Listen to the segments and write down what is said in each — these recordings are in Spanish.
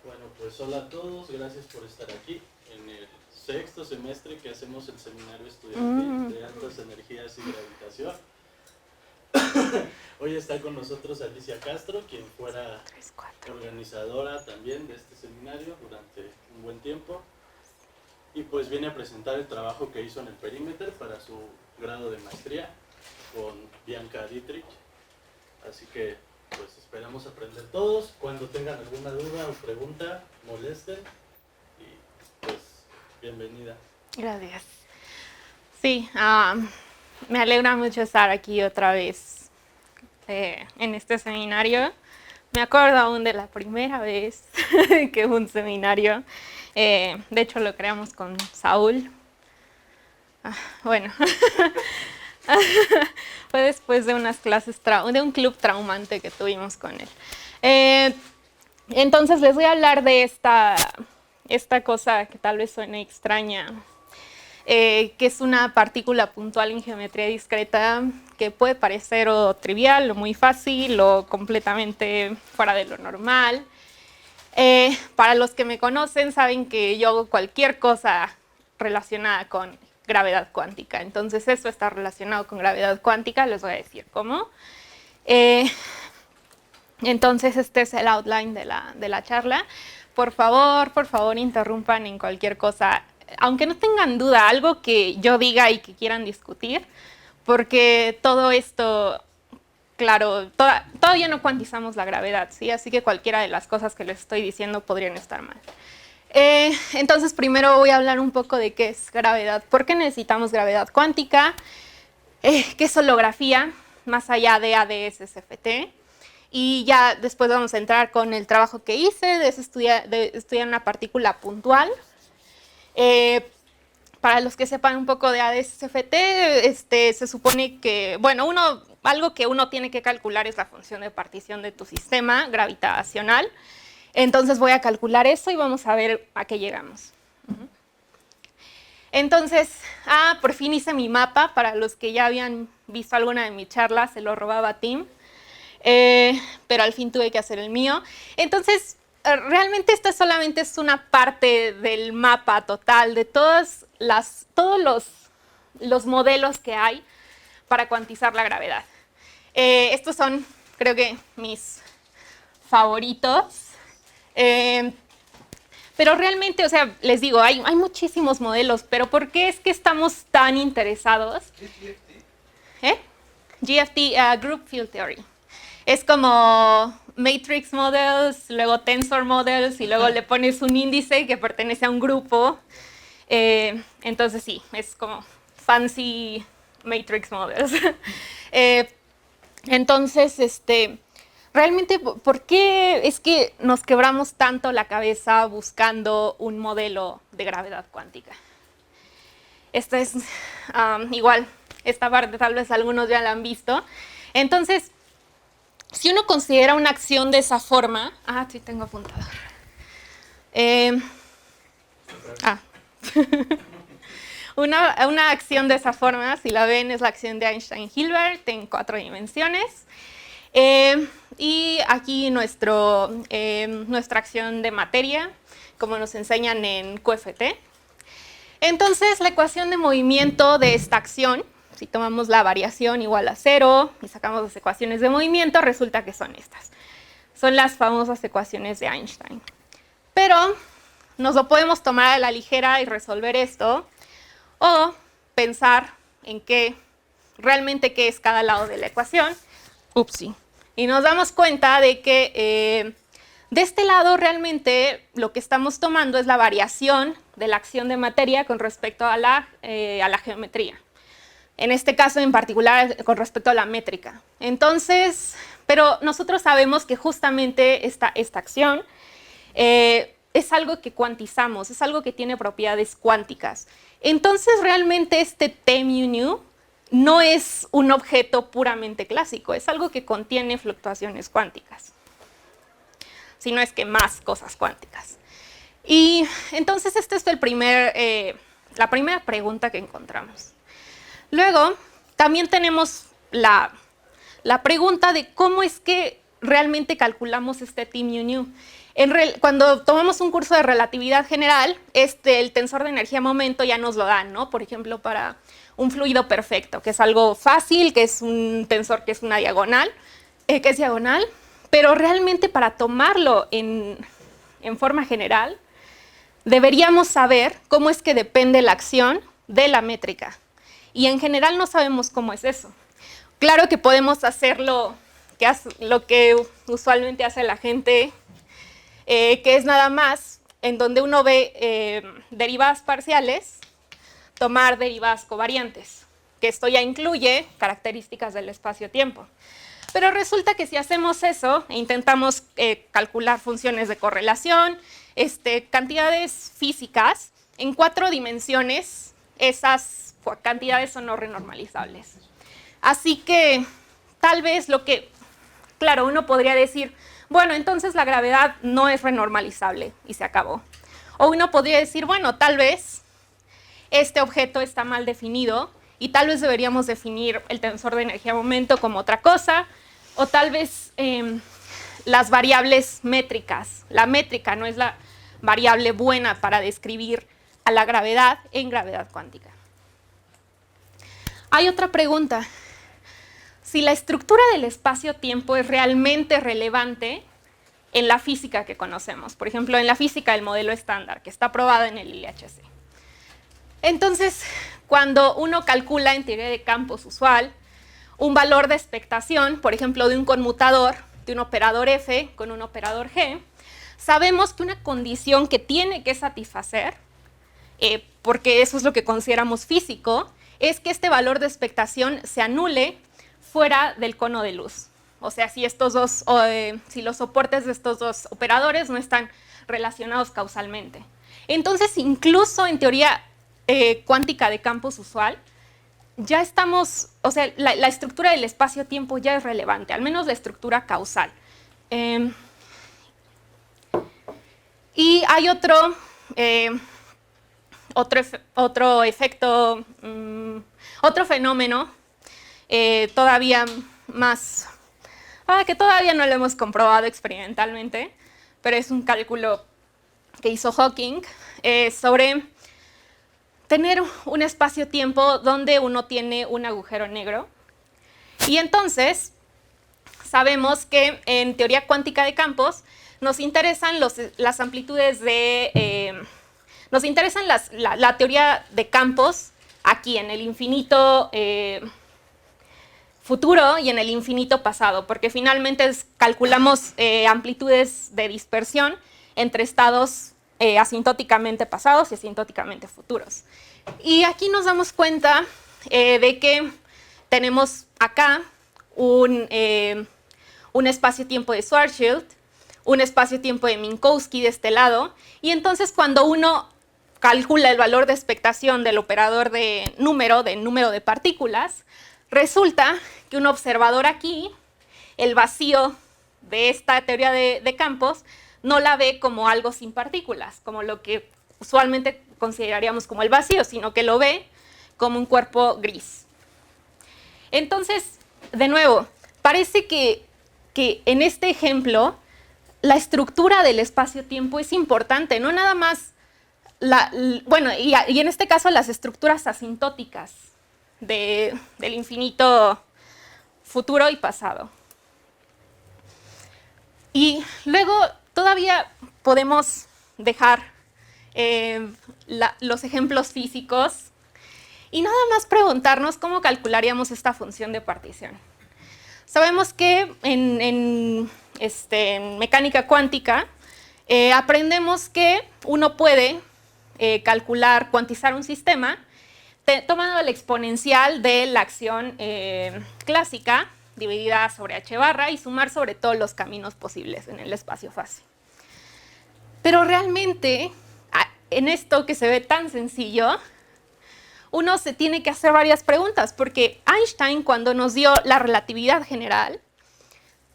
Bueno, pues hola a todos, gracias por estar aquí en el sexto semestre que hacemos el seminario estudiantil de altas energías y gravitación. Hoy está con nosotros Alicia Castro, quien fuera organizadora también de este seminario durante un buen tiempo. Y pues viene a presentar el trabajo que hizo en el Perimeter para su grado de maestría con Bianca Dietrich. Así que pues esperamos aprender todos. Cuando tengan alguna duda o pregunta, molesten. Y pues bienvenida. Gracias. Sí, me alegra mucho estar aquí otra vez en este seminario. Me acuerdo aún de la primera vez que fue un seminario. De hecho, lo creamos con Saúl. Bueno, fue después de unas clases, de un club traumante que tuvimos con él. Entonces les voy a hablar de esta cosa que tal vez suene extraña, que es una partícula puntual en geometría discreta que puede parecer o trivial, o muy fácil, o completamente fuera de lo normal. Para los que me conocen saben que yo hago cualquier cosa relacionada con gravedad cuántica. Entonces eso está relacionado con gravedad cuántica, les voy a decir cómo. Entonces este es el outline de la charla. Por favor, interrumpan en cualquier cosa, aunque no tengan duda, algo que yo diga y que quieran discutir, porque todo esto, claro, todavía no cuantizamos la gravedad, ¿sí? Así que cualquiera de las cosas que les estoy diciendo podrían estar mal. Entonces, primero voy a hablar un poco de qué es gravedad, por qué necesitamos gravedad cuántica, qué es holografía, más allá de ADS-CFT. Y ya después vamos a entrar con el trabajo que hice de estudiar una partícula puntual. Para los que sepan un poco de ADS-CFT, se supone que, bueno, algo que uno tiene que calcular es la función de partición de tu sistema gravitacional. Entonces voy a calcular eso y vamos a ver a qué llegamos. Entonces, por fin hice mi mapa. Para los que ya habían visto alguna de mis charlas, se lo robaba a Tim. Pero al fin tuve que hacer el mío. Entonces, realmente esta solamente es una parte del mapa total de todos los modelos que hay para cuantizar la gravedad. Estos son, creo que, mis favoritos. Pero realmente, o sea, les digo, hay muchísimos modelos, pero ¿por qué es que estamos tan interesados? ¿Qué es GFT? GFT, Group Field Theory. Es como matrix models, luego tensor models, y luego le pones un índice que pertenece a un grupo. Entonces sí, es como fancy matrix models. Entonces, realmente, ¿por qué es que nos quebramos tanto la cabeza buscando un modelo de gravedad cuántica? Esta es igual, esta parte tal vez algunos ya la han visto. Entonces, si uno considera una acción de esa forma... sí tengo apuntador. Una acción de esa forma, si la ven, es la acción de Einstein-Hilbert en 4 dimensiones. Y aquí nuestra acción de materia, como nos enseñan en QFT. Entonces, la ecuación de movimiento de esta acción, si tomamos la variación igual a 0 y sacamos las ecuaciones de movimiento, resulta que son estas. Son las famosas ecuaciones de Einstein. Pero nos lo podemos tomar a la ligera y resolver esto, o pensar en realmente qué es cada lado de la ecuación. Upsi. Y nos damos cuenta de que de este lado realmente lo que estamos tomando es la variación de la acción de materia con respecto a la geometría. En este caso en particular con respecto a la métrica. Entonces, pero nosotros sabemos que justamente esta acción es algo que cuantizamos, es algo que tiene propiedades cuánticas. Entonces, realmente este T mu nu no es un objeto puramente clásico, es algo que contiene fluctuaciones cuánticas. Si no es que más cosas cuánticas. Y entonces esta es la primera pregunta que encontramos. Luego, también tenemos la pregunta de cómo es que realmente calculamos este T mu nu. Cuando tomamos un curso de relatividad general, el tensor de energía-momento ya nos lo dan, ¿no? Por ejemplo, para un fluido perfecto, que es algo fácil, que es un tensor que es una diagonal, pero realmente para tomarlo en forma general, deberíamos saber cómo es que depende la acción de la métrica. Y en general no sabemos cómo es eso. Claro que podemos hacer lo que usualmente hace la gente, que es nada más en donde uno ve derivadas parciales, tomar derivadas covariantes, que esto ya incluye características del espacio-tiempo. Pero resulta que si hacemos eso e intentamos calcular funciones de correlación, cantidades físicas, en 4 dimensiones, esas cantidades son no renormalizables. Así que tal vez claro, uno podría decir, bueno, entonces la gravedad no es renormalizable y se acabó. O uno podría decir, bueno, tal vez este objeto está mal definido y tal vez deberíamos definir el tensor de energía-momento como otra cosa, o tal vez las variables métricas. La métrica no es la variable buena para describir a la gravedad en gravedad cuántica. Hay otra pregunta. Si la estructura del espacio-tiempo es realmente relevante en la física que conocemos, por ejemplo, en la física del modelo estándar, que está probada en el LHC. Entonces, cuando uno calcula en teoría de campos usual un valor de expectación, por ejemplo, de un conmutador, de un operador F con un operador G, sabemos que una condición que tiene que satisfacer, porque eso es lo que consideramos físico, es que este valor de expectación se anule fuera del cono de luz. O sea, si los soportes de estos dos operadores no están relacionados causalmente. Entonces, incluso en teoría cuántica de campos usual, ya estamos, o sea, la estructura del espacio-tiempo ya es relevante, al menos la estructura causal. Y hay otro fenómeno todavía más, que todavía no lo hemos comprobado experimentalmente, pero es un cálculo que hizo Hawking sobre tener un espacio-tiempo donde uno tiene un agujero negro. Y entonces sabemos que en teoría cuántica de campos nos interesan las amplitudes nos interesan la teoría de campos aquí en el infinito futuro y en el infinito pasado, porque finalmente calculamos amplitudes de dispersión entre estados asintóticamente pasados y asintóticamente futuros. Y aquí nos damos cuenta de que tenemos acá un espacio-tiempo de Schwarzschild, un espacio-tiempo de Minkowski de este lado, y entonces cuando uno calcula el valor de expectación del operador de número de partículas, resulta que un observador aquí, el vacío de esta teoría de campos, no la ve como algo sin partículas, como lo que usualmente consideraríamos como el vacío, sino que lo ve como un cuerpo gris. Entonces, de nuevo, parece que en este ejemplo, la estructura del espacio-tiempo es importante, no nada más, y en este caso las estructuras asintóticas del infinito futuro y pasado. Y luego todavía podemos dejar los ejemplos físicos y nada más preguntarnos cómo calcularíamos esta función de partición. Sabemos que en mecánica cuántica aprendemos que uno puede cuantizar un sistema tomando la exponencial de la acción clásica dividida sobre h barra y sumar sobre todos los caminos posibles en el espacio-fase. Pero realmente, en esto que se ve tan sencillo, uno se tiene que hacer varias preguntas, porque Einstein, cuando nos dio la relatividad general,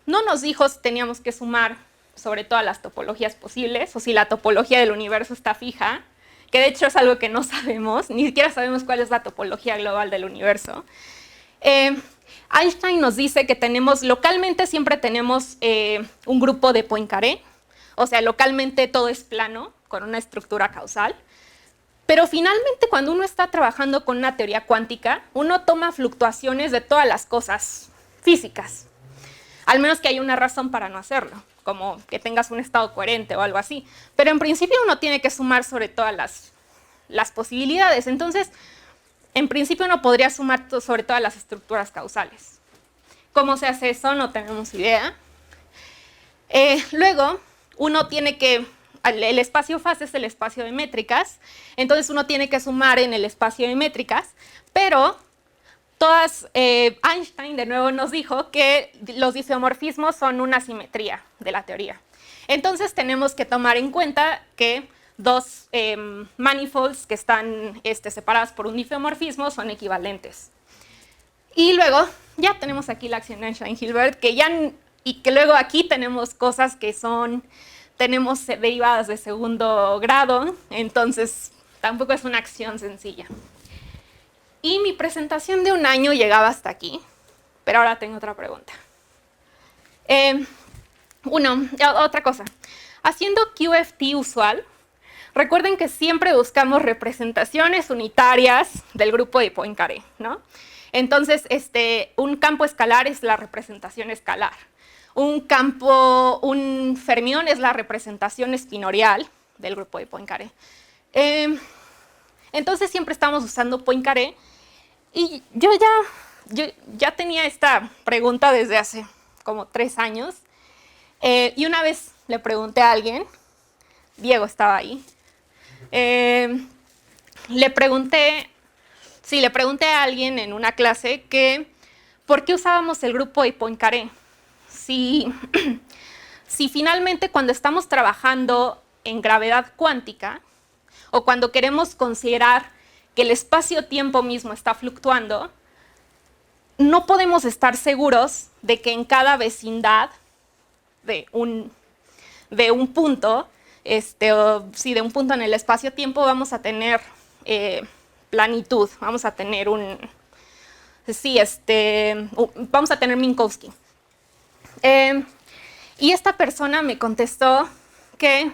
no nos dijo si teníamos que sumar sobre todas las topologías posibles, o si la topología del universo está fija, que de hecho es algo que no sabemos, ni siquiera sabemos cuál es la topología global del universo. Einstein nos dice que localmente siempre tenemos un grupo de Poincaré, o sea, localmente todo es plano, con una estructura causal. Pero finalmente, cuando uno está trabajando con una teoría cuántica, uno toma fluctuaciones de todas las cosas físicas, al menos que haya una razón para no hacerlo, como que tengas un estado coherente o algo así. Pero en principio uno tiene que sumar sobre todas las posibilidades. Entonces, en principio uno podría sumar sobre todas las estructuras causales. ¿Cómo se hace eso? No tenemos idea. Luego, uno tiene que... El espacio fase es el espacio de métricas, entonces uno tiene que sumar en el espacio de métricas, pero Einstein de nuevo nos dijo que los isomorfismos son una simetría de la teoría. Entonces tenemos que tomar en cuenta que dos manifolds que están separadas por un isomorfismo son equivalentes. Y luego ya tenemos aquí la acción de Einstein-Hilbert, y que luego aquí tenemos cosas que tenemos derivadas de segundo grado, entonces tampoco es una acción sencilla. Y mi presentación de un año llegaba hasta aquí, pero ahora tengo otra pregunta. Otra cosa. Haciendo QFT usual, recuerden que siempre buscamos representaciones unitarias del grupo de Poincaré, ¿no? Entonces, un campo escalar es la representación escalar. Un fermión es la representación espinorial del grupo de Poincaré. Entonces siempre estamos usando Poincaré y yo ya tenía esta pregunta desde hace como 3 años y una vez le pregunté a alguien, Diego estaba ahí, le pregunté a alguien en una clase que ¿por qué usábamos el grupo de Poincaré? Si finalmente cuando estamos trabajando en gravedad cuántica o cuando queremos considerar que el espacio-tiempo mismo está fluctuando, no podemos estar seguros de que en cada vecindad de un punto, de un punto en el espacio-tiempo vamos a tener planitud, vamos a tener vamos a tener Minkowski. Y esta persona me contestó que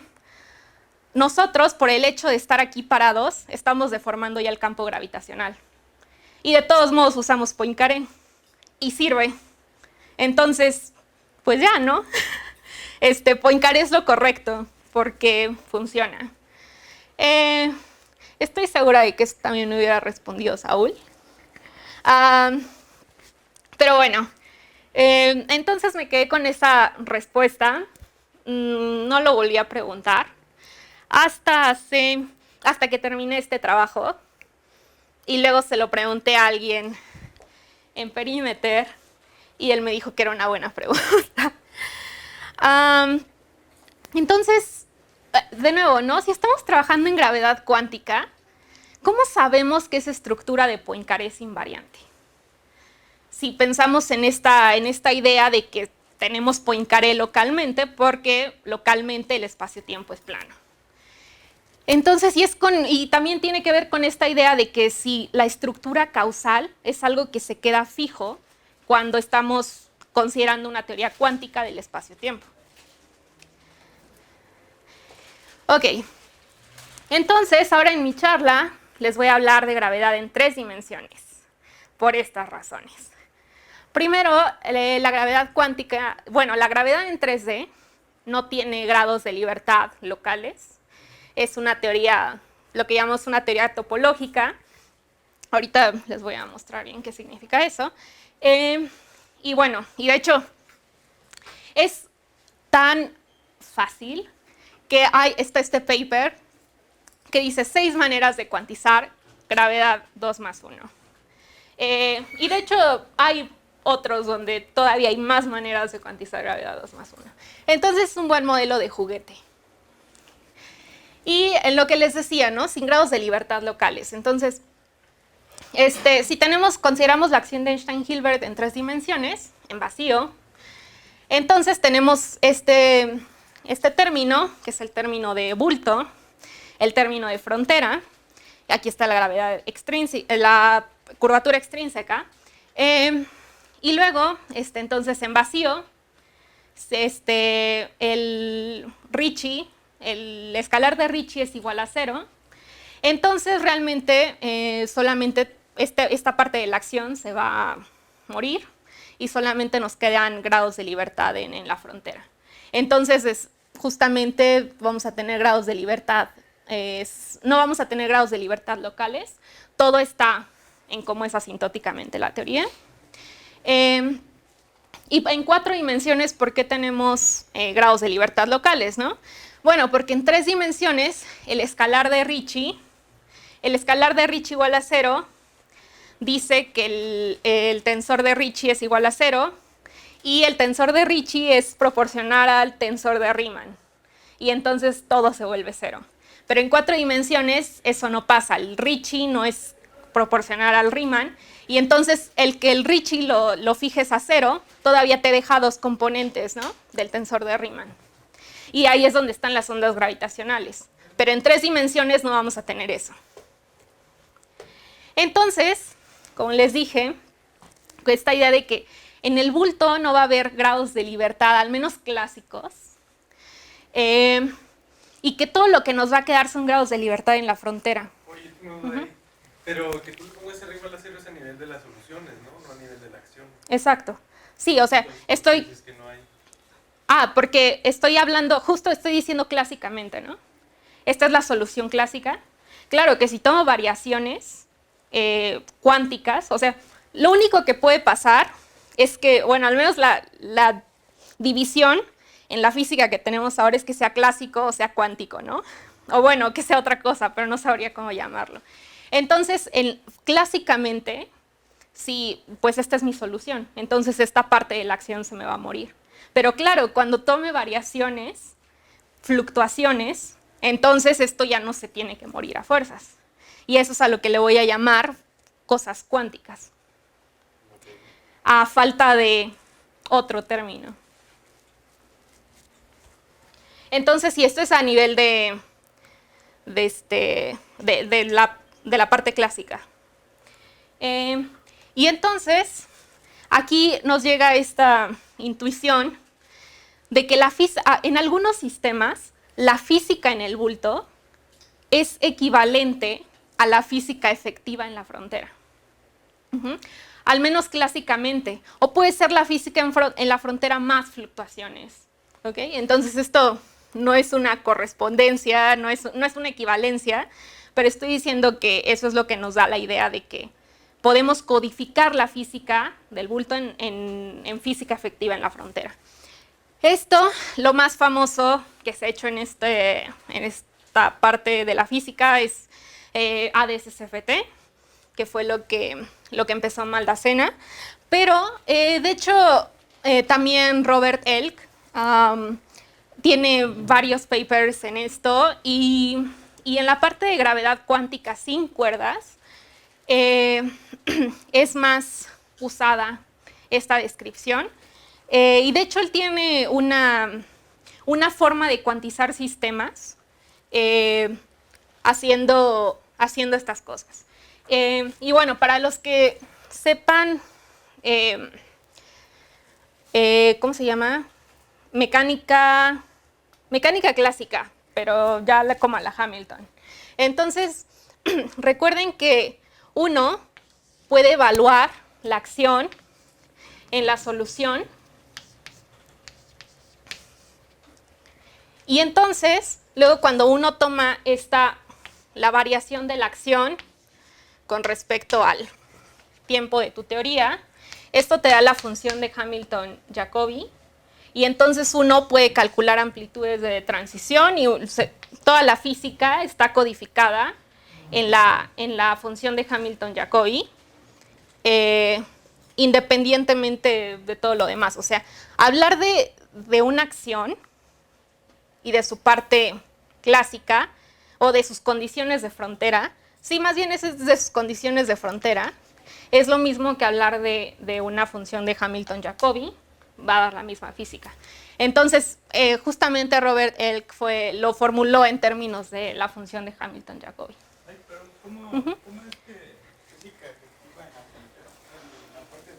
nosotros, por el hecho de estar aquí parados, estamos deformando ya el campo gravitacional. Y de todos modos usamos Poincaré. Y sirve. Entonces, pues ya, ¿no? Poincaré es lo correcto, porque funciona. Estoy segura de que eso también me hubiera respondido Saúl. Pero bueno. Entonces me quedé con esa respuesta, no lo volví a preguntar, hasta que terminé este trabajo, y luego se lo pregunté a alguien en Perimeter, y él me dijo que era una buena pregunta. Entonces, de nuevo, ¿no? Si estamos trabajando en gravedad cuántica, ¿cómo sabemos que esa estructura de Poincaré es invariante? Si pensamos en esta idea de que tenemos Poincaré localmente, porque localmente el espacio-tiempo es plano. Entonces, y también tiene que ver con esta idea de que si la estructura causal es algo que se queda fijo cuando estamos considerando una teoría cuántica del espacio-tiempo. Ok, entonces ahora en mi charla les voy a hablar de gravedad en 3 dimensiones, por estas razones. Primero, la gravedad cuántica, la gravedad en 3D no tiene grados de libertad locales. Es una teoría, lo que llamamos una teoría topológica. Ahorita les voy a mostrar bien qué significa eso. Y de hecho, es tan fácil que está este paper que dice 6 maneras de cuantizar gravedad 2+1. Y de hecho, hay otros donde todavía hay más maneras de cuantizar gravedad 2+1. Entonces es un buen modelo de juguete. Y en lo que les decía, ¿no? Sin grados de libertad locales. Entonces, si consideramos la acción de Einstein-Hilbert en 3 dimensiones, en vacío, entonces tenemos este término, que es el término de bulto, el término de frontera, y aquí está la gravedad extrínseca, la curvatura extrínseca, y luego, entonces en vacío, el Ricci, el escalar de Ricci es igual a 0, entonces realmente solamente esta parte de la acción se va a morir y solamente nos quedan grados de libertad en la frontera. Entonces, justamente vamos a tener grados de libertad, no vamos a tener grados de libertad locales, todo está en cómo es asintóticamente la teoría. Y en 4 dimensiones, ¿por qué tenemos grados de libertad locales, no? Bueno, porque en 3 dimensiones el escalar de Ricci igual a 0, dice que el tensor de Ricci es igual a 0 y el tensor de Ricci es proporcional al tensor de Riemann. Y entonces todo se vuelve 0. Pero en 4 dimensiones eso no pasa. El Ricci no es proporcional al Riemann. Y entonces el que el Ricci lo fijes a 0, todavía te deja 2 componentes, ¿no?, del tensor de Riemann. Y ahí es donde están las ondas gravitacionales. Pero en 3 dimensiones no vamos a tener eso. Entonces, como les dije, esta idea de que en el bulto no va a haber grados de libertad, al menos clásicos, y que todo lo que nos va a quedar son grados de libertad en la frontera. Oye, no, pero que tú le pongas ese igual a 0 es a nivel de las soluciones, ¿no? No a nivel de la acción. Exacto. Sí, o sea, Entonces, estoy... dices que no hay. porque estoy hablando, justo estoy diciendo clásicamente, ¿no? Esta es la solución clásica. Claro que si tomo variaciones cuánticas, o sea, lo único que puede pasar es que, bueno, al menos la división en la física que tenemos ahora es que sea clásico o sea cuántico, ¿no? O bueno, que sea otra cosa, pero no sabría cómo llamarlo. Entonces, clásicamente, sí, pues esta es mi solución. Entonces, esta parte de la acción se me va a morir. Pero claro, cuando tome variaciones, fluctuaciones, entonces esto ya no se tiene que morir a fuerzas. Y eso es a lo que le voy a llamar cosas cuánticas, a falta de otro término. Entonces, si esto es a nivel de la parte clásica. Y entonces, aquí nos llega esta intuición de que en algunos sistemas, la física en el bulto es equivalente a la física efectiva en la frontera. Al menos clásicamente. O puede ser la física en la frontera más fluctuaciones. ¿Okay? Entonces esto no es una correspondencia, no es una equivalencia, pero estoy diciendo que eso es lo que nos da la idea de que podemos codificar la física del bulto en física efectiva en la frontera. Esto, lo más famoso que se ha hecho en esta parte de la física es ADS-CFT, que fue lo que empezó Maldacena, pero de hecho también Robert Elk tiene varios papers en esto y en la parte de gravedad cuántica sin cuerdas es más usada esta descripción y de hecho él tiene una forma de cuantizar sistemas haciendo estas cosas. Y bueno, para los que sepan, ¿cómo se llama? Mecánica clásica, pero ya como a la Hamilton. Entonces, recuerden que uno puede evaluar la acción en la solución y entonces, luego cuando uno toma la variación de la acción con respecto al tiempo de tu teoría, esto te da la función de Hamilton-Jacobi y entonces uno puede calcular amplitudes de transición y toda la física está codificada en la función de Hamilton-Jacobi independientemente de todo lo demás. O sea, hablar de una acción y de su parte clásica o de sus condiciones de frontera, sí, más bien es de sus condiciones de frontera, es lo mismo que hablar de una función de Hamilton-Jacobi, va a dar la misma física. Entonces, justamente Robert Elk lo formuló en términos de la función de Hamilton-Jacobi. Pero ¿cómo es que física efectiva en la frontera? En la parte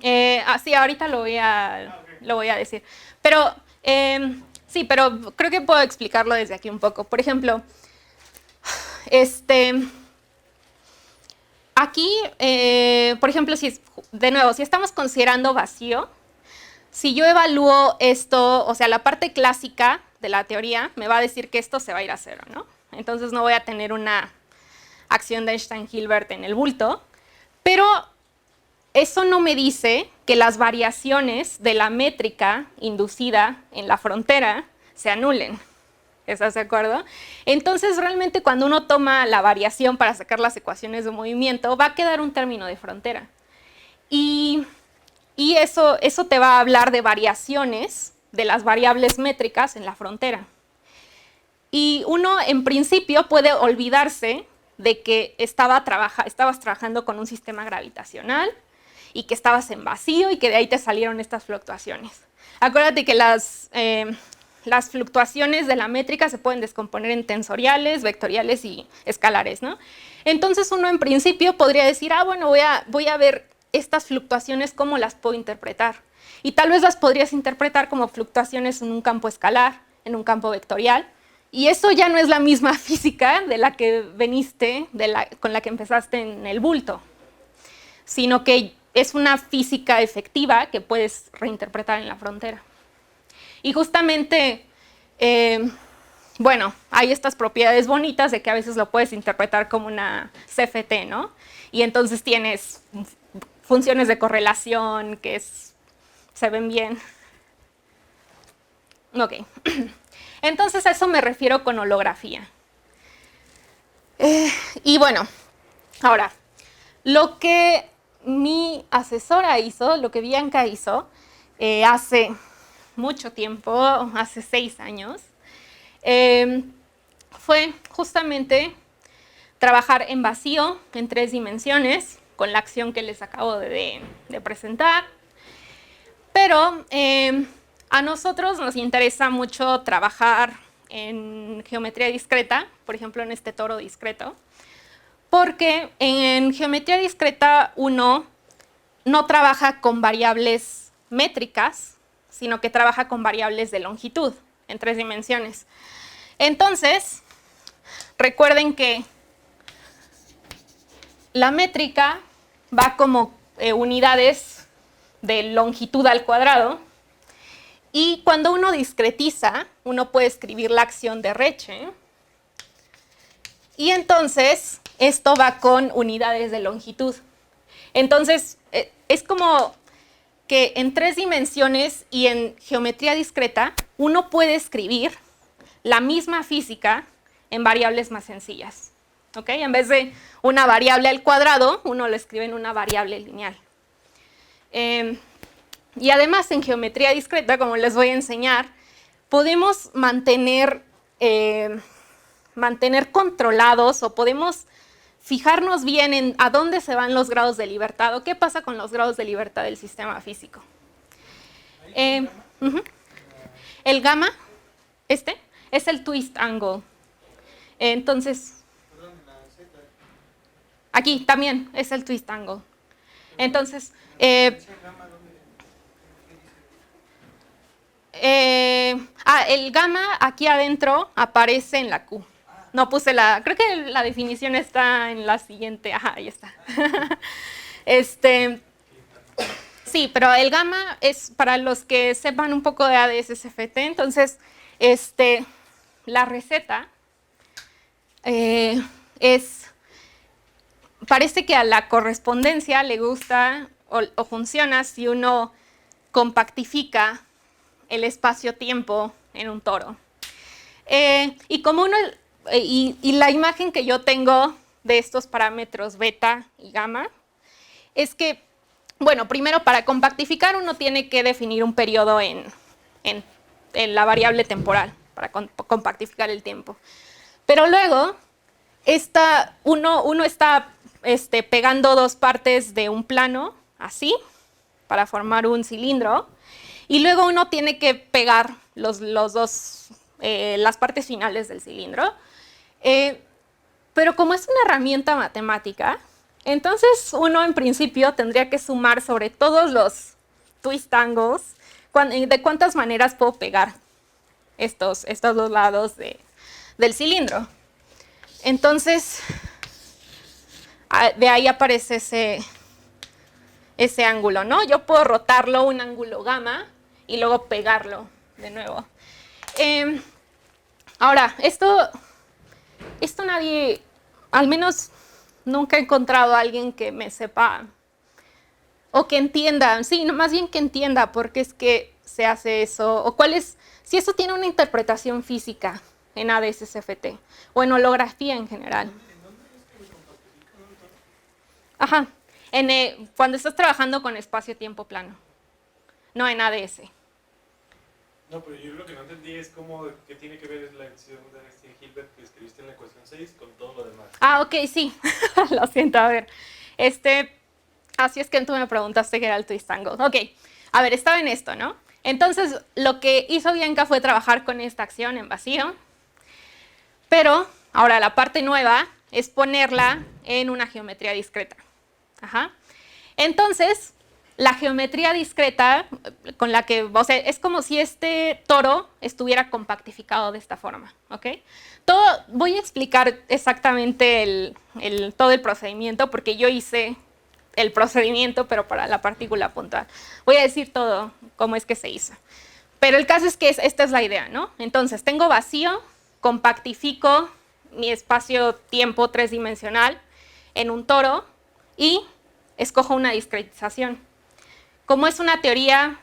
efectiva. Sí, ahorita lo voy a lo voy a decir. Pero sí, pero creo que puedo explicarlo desde aquí un poco. Por ejemplo, aquí, por ejemplo, de nuevo, si estamos considerando vacío, si yo evalúo esto, o sea, la parte clásica de la teoría me va a decir que esto se va a ir a cero, ¿no? Entonces no voy a tener una acción de Einstein-Hilbert en el bulto, pero eso no me dice que las variaciones de la métrica inducida en la frontera se anulen. ¿Estás de acuerdo? Entonces, realmente cuando uno toma la variación para sacar las ecuaciones de movimiento, va a quedar un término de frontera. Y eso te va a hablar de variaciones de las variables métricas en la frontera. Y uno, en principio, puede olvidarse de que estabas trabajando con un sistema gravitacional y que estabas en vacío y que de ahí te salieron estas fluctuaciones. Acuérdate que las fluctuaciones de la métrica se pueden descomponer en tensoriales, vectoriales y escalares, ¿no? Entonces uno en principio podría decir, bueno, voy a ver estas fluctuaciones, ¿cómo las puedo interpretar? Y tal vez las podrías interpretar como fluctuaciones en un campo escalar, en un campo vectorial, y eso ya no es la misma física de la que veniste, con la que empezaste en el bulto, sino que es una física efectiva que puedes reinterpretar en la frontera. Y justamente, bueno, hay estas propiedades bonitas de que a veces lo puedes interpretar como una CFT, ¿no? Y entonces tienes funciones de correlación que se ven bien. Ok. Entonces a eso me refiero con holografía. Y bueno, ahora, lo que mi asesora hizo, lo que Bianca hizo hace mucho tiempo, hace 6 años, fue justamente trabajar en vacío, en 3 dimensiones, con la acción que les acabo de presentar. Pero a nosotros nos interesa mucho trabajar en geometría discreta, por ejemplo en este toro discreto, porque en geometría discreta uno no trabaja con variables métricas, sino que trabaja con variables de longitud en 3 dimensiones. Entonces, recuerden que la métrica va como unidades de longitud al cuadrado, y cuando uno discretiza, uno puede escribir la acción de Reche, y entonces esto va con unidades de longitud. Entonces, es como que en 3 dimensiones y en geometría discreta, uno puede escribir la misma física en variables más sencillas. ¿Ok? En vez de una variable al cuadrado, uno lo escribe en una variable lineal. Y además, en geometría discreta, como les voy a enseñar, podemos mantener controlados, o podemos fijarnos bien en a dónde se van los grados de libertad o qué pasa con los grados de libertad del sistema físico. El gamma, es el twist angle. Entonces, aquí también es el twist angle. Entonces, el gamma aquí adentro aparece en la Q. No puse creo que la definición está en la siguiente. Ajá, ahí está. Sí, pero el gamma es para los que sepan un poco de ADS-CFT. Entonces, la receta parece que a la correspondencia le gusta o funciona si uno compactifica el espacio-tiempo en un toro. Y como y la imagen que yo tengo de estos parámetros beta y gamma es que, bueno, primero para compactificar uno tiene que definir un periodo en la variable temporal para compactificar el tiempo. Pero luego uno está pegando 2 partes de un plano así para formar un cilindro, y luego uno tiene que pegar las partes finales del cilindro. Pero como es una herramienta matemática, entonces uno en principio tendría que sumar sobre todos los twist angles de cuántas maneras puedo pegar estos dos lados del cilindro. Entonces, de ahí aparece ese ángulo, ¿no? Yo puedo rotarlo un ángulo gamma y luego pegarlo de nuevo. Ahora, esto nadie, al menos nunca he encontrado a alguien que me sepa o que entienda, sí, no, más bien que entienda por qué es que se hace eso o si eso tiene una interpretación física en ADS-CFT o en holografía en general. Ajá, cuando estás trabajando con espacio-tiempo plano, no en ADS. No, pero yo lo que no entendí es qué tiene que ver la ecuación de Einstein-Hilbert que escribiste en la ecuación 6 con todo lo demás. Ah, ok, sí. Lo siento, a ver. Así es que tú me preguntaste qué era el twist angle. Ok, a ver, estaba en esto, ¿no? Entonces, lo que hizo Bianca fue trabajar con esta acción en vacío, pero ahora la parte nueva es ponerla en una geometría discreta. Ajá. Entonces, la geometría discreta con la que, o sea, es como si este toro estuviera compactificado de esta forma, ¿ok? Voy a explicar exactamente todo el procedimiento porque yo hice el procedimiento, pero para la partícula puntual. Voy a decir todo cómo es que se hizo. Pero el caso es que esta es la idea, ¿no? Entonces, tengo vacío, compactifico mi espacio-tiempo tridimensional en un toro y escojo una discretización. Como es una teoría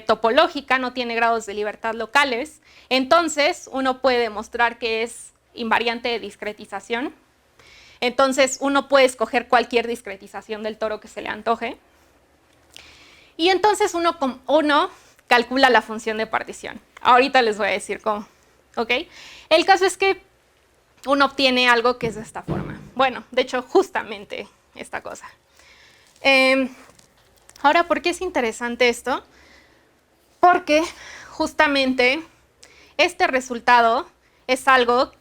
topológica, no tiene grados de libertad locales, entonces uno puede demostrar que es invariante de discretización. Entonces uno puede escoger cualquier discretización del toro que se le antoje. Y entonces uno calcula la función de partición. Ahorita les voy a decir cómo. ¿Ok? El caso es que uno obtiene algo que es de esta forma. Bueno, de hecho, justamente esta cosa. Ahora, ¿por qué es interesante esto? Porque justamente este resultado es algo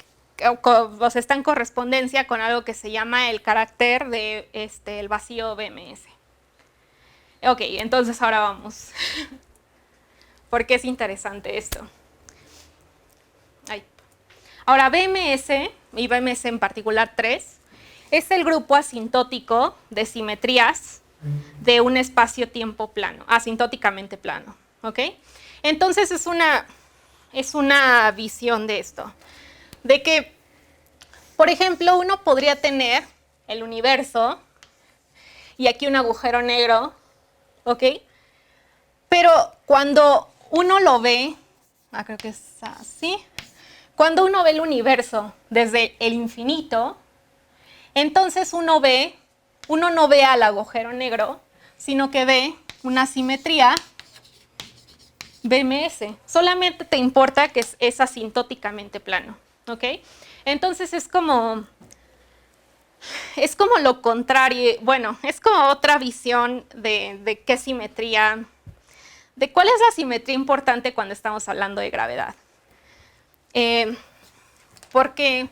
o sea, está en correspondencia con algo que se llama el carácter de el vacío BMS. Ok, entonces ahora vamos. ¿Por qué es interesante esto? Ahora, BMS, y BMS en particular 3, es el grupo asintótico de simetrías de un espacio-tiempo plano, asintóticamente plano, ¿ok? Entonces es una visión de esto, de que, por ejemplo, uno podría tener el universo y aquí un agujero negro, ¿ok? Pero cuando uno lo ve, creo que es así, cuando uno ve el universo desde el infinito, entonces uno no ve al agujero negro, sino que ve una simetría BMS. Solamente te importa que es asintóticamente plano, ¿ok? Entonces es como lo contrario, bueno, es como otra visión de qué simetría, de cuál es la simetría importante cuando estamos hablando de gravedad. Porque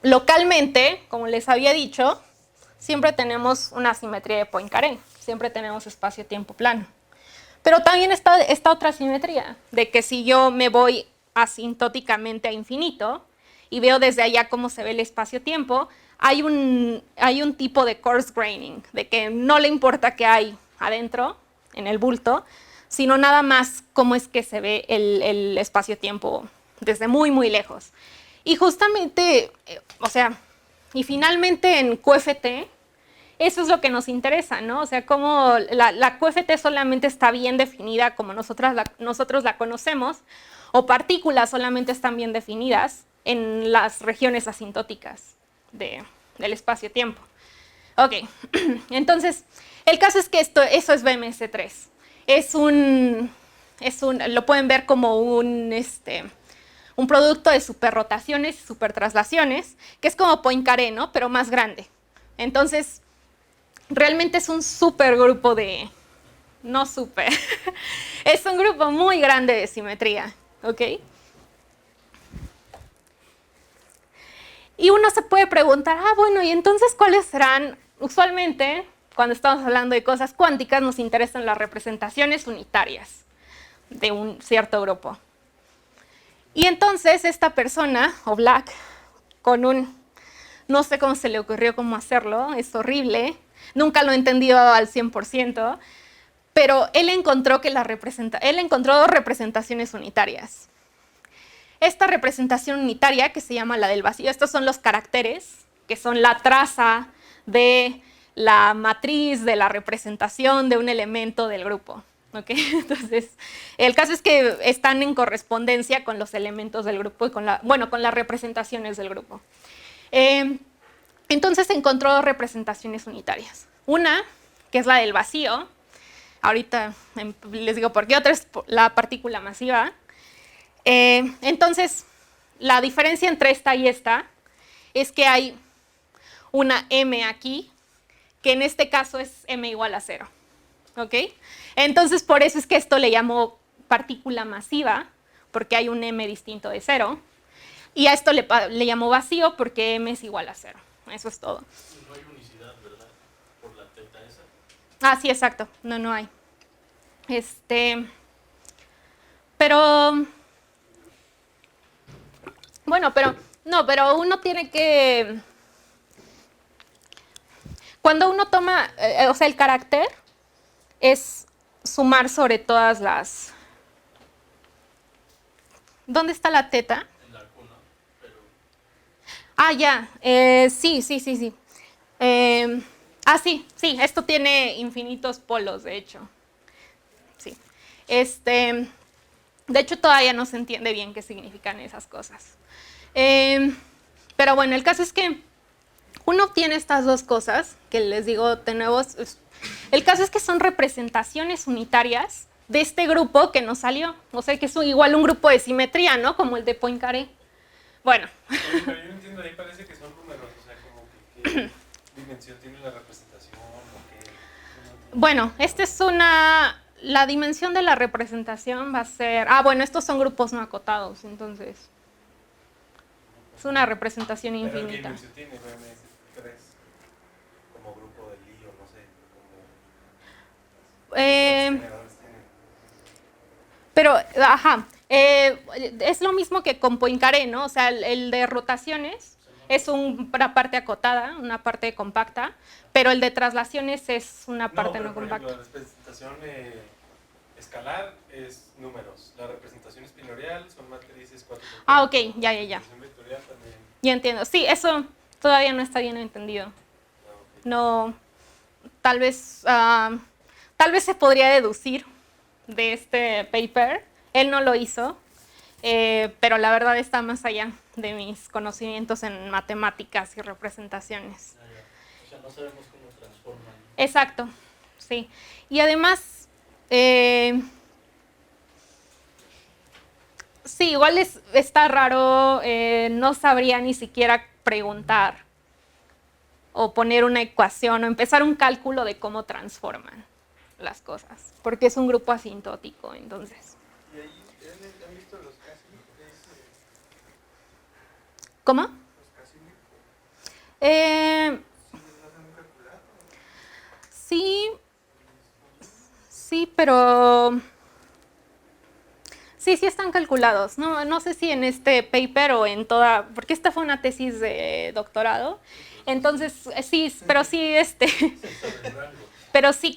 localmente, como les había dicho, siempre tenemos una simetría de Poincaré, siempre tenemos espacio-tiempo plano. Pero también está esta otra simetría, de que si yo me voy asintóticamente a infinito y veo desde allá cómo se ve el espacio-tiempo, hay un tipo de coarse graining, de que no le importa qué hay adentro, en el bulto, sino nada más cómo es que se ve el espacio-tiempo desde muy, muy lejos. Y justamente, o sea, y finalmente en QFT, eso es lo que nos interesa, ¿no? O sea, cómo la QFT solamente está bien definida como nosotros la conocemos, o partículas solamente están bien definidas en las regiones asintóticas del espacio-tiempo. Ok, entonces, el caso es que eso es BMS3. Lo pueden ver como un producto de superrotaciones y supertraslaciones, que es como Poincaré, ¿no? Pero más grande. Entonces, realmente es un supergrupo no super, es un grupo muy grande de simetría, ¿ok? Y uno se puede preguntar, bueno, ¿y entonces cuáles serán? Usualmente cuando estamos hablando de cosas cuánticas, nos interesan las representaciones unitarias de un cierto grupo. Y entonces esta persona, o Black, con no sé cómo se le ocurrió cómo hacerlo, es horrible, nunca lo he entendido al 100%, pero él encontró dos representaciones unitarias. Esta representación unitaria, que se llama la del vacío, estos son los caracteres, que son la traza de la matriz de la representación de un elemento del grupo. ¿Okay? Entonces, el caso es que están en correspondencia con los elementos del grupo y con las representaciones del grupo. Entonces encontró dos representaciones unitarias. Una, que es la del vacío. Ahorita les digo por qué. Otra es la partícula masiva. Entonces, la diferencia entre esta y esta es que hay una m aquí, que en este caso es m igual a 0. ¿Ok? Entonces, por eso es que esto le llamo partícula masiva, porque hay un m distinto de 0. Y a esto le llamo vacío porque m es igual a 0. Eso es todo. No hay unicidad, ¿verdad? Por la teta esa. Ah, sí, exacto. No hay. Pero... Bueno, pero uno tiene que... Cuando uno toma, o sea, el carácter es sumar sobre todas las... ¿Dónde está la teta? En la cuna, pero... Ah, ya. Sí. Sí, esto tiene infinitos polos, de hecho. Sí. De hecho, todavía no se entiende bien qué significan esas cosas. Pero bueno, el caso es que uno tiene estas dos cosas, que les digo de nuevo, el caso es que son representaciones unitarias de este grupo que nos salió. O sea, que es igual un grupo de simetría, ¿no? Como el de Poincaré. Bueno. Pero yo no entiendo, ahí parece que son números, o sea, como que qué dimensión tiene la representación o qué. Bueno, esta es la dimensión de la representación va a ser... Ah, bueno, estos son grupos no acotados, entonces... Es una representación ¿Pero infinita. qué dimensión tiene? ¿3? Como grupo de Lie o no sé. ¿Cuántos generadores tiene? Pero, ajá, es lo mismo que con Poincaré, ¿no? O sea, el de rotaciones es una parte acotada, una parte compacta, pero el de traslaciones es una parte no por compacta. ejemplo, la representación escalar es números. La representación espinorial son matrices 4x4. Ah, ok, ya. La representación vectorial también. Ya entiendo. Sí, eso todavía no está bien entendido. Okay. No, tal vez se podría deducir de este paper. Él no lo hizo, pero la verdad está más allá de mis conocimientos en matemáticas y representaciones. O sea, no sabemos cómo transforman. Exacto, sí. Y además, sí, igual está raro, no sabría ni siquiera preguntar o poner una ecuación o empezar un cálculo de cómo transforman las cosas, porque es un grupo asintótico, entonces. ¿Y ahí han visto los Casimir? ¿Cómo? Los Casimir. ¿Sí los han calculado? Sí, pero... Sí están calculados. No sé si en este paper o en toda... Porque esta fue una tesis de doctorado. Entonces, sí, pero sí, pero sí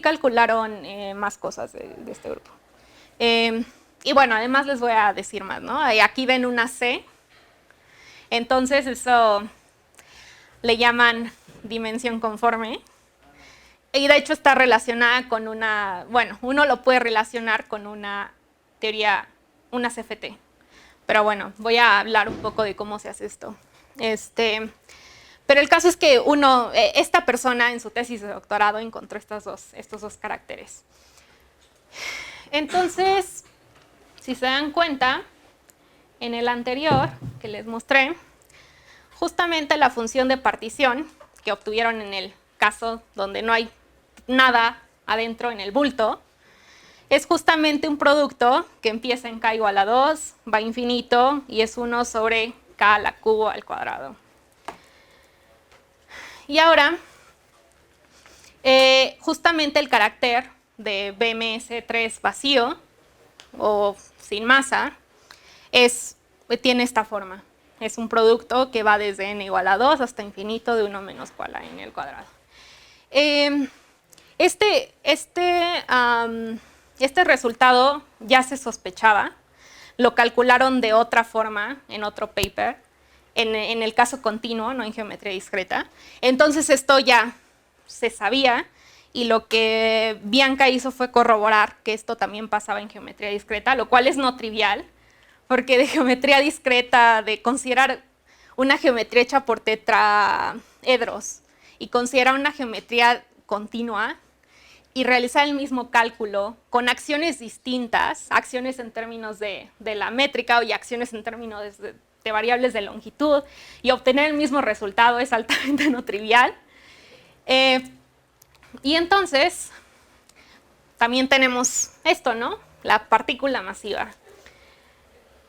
calcularon más cosas de este grupo. Y bueno, además les voy a decir más, ¿no? Aquí ven una C. Entonces, eso le llaman dimensión conforme. Y de hecho está relacionada con una... Bueno, uno lo puede relacionar con una teoría, una CFT. Pero bueno, voy a hablar un poco de cómo se hace esto. Pero el caso es que esta persona en su tesis de doctorado encontró estos dos caracteres. Entonces, si se dan cuenta, en el anterior que les mostré, justamente la función de partición que obtuvieron en el caso donde no hay nada adentro en el bulto, es justamente un producto que empieza en k igual a 2, va a infinito y es 1 sobre k a la cubo al cuadrado. Y ahora, justamente el carácter de BMS3 vacío o sin masa tiene esta forma. Es un producto que va desde n igual a 2 hasta infinito de 1 menos cual a n al cuadrado. Este resultado ya se sospechaba, lo calcularon de otra forma en otro paper, en el caso continuo, no en geometría discreta. Entonces esto ya se sabía y lo que Bianca hizo fue corroborar que esto también pasaba en geometría discreta, lo cual es no trivial, porque de geometría discreta, de considerar una geometría hecha por tetraedros y considerar una geometría continua y realizar el mismo cálculo con acciones distintas, acciones en términos de la métrica y acciones en términos de variables de longitud, y obtener el mismo resultado es altamente no trivial. Y entonces, también tenemos esto, ¿no? La partícula masiva.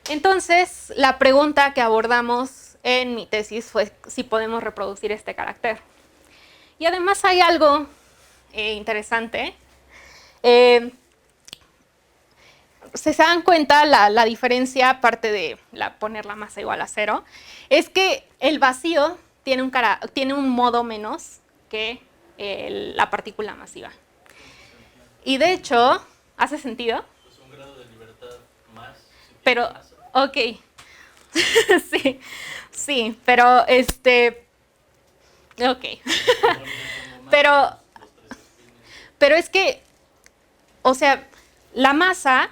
Entonces, la pregunta que abordamos en mi tesis fue si podemos reproducir este carácter. Y además hay algo interesante. Se dan cuenta la diferencia, aparte de poner la masa igual a 0, es que el vacío tiene un modo menos que la partícula masiva. Y de hecho, ¿hace sentido? Pues un grado de libertad más. Pero, ok. sí, pero ok. Pero es que, o sea, la masa,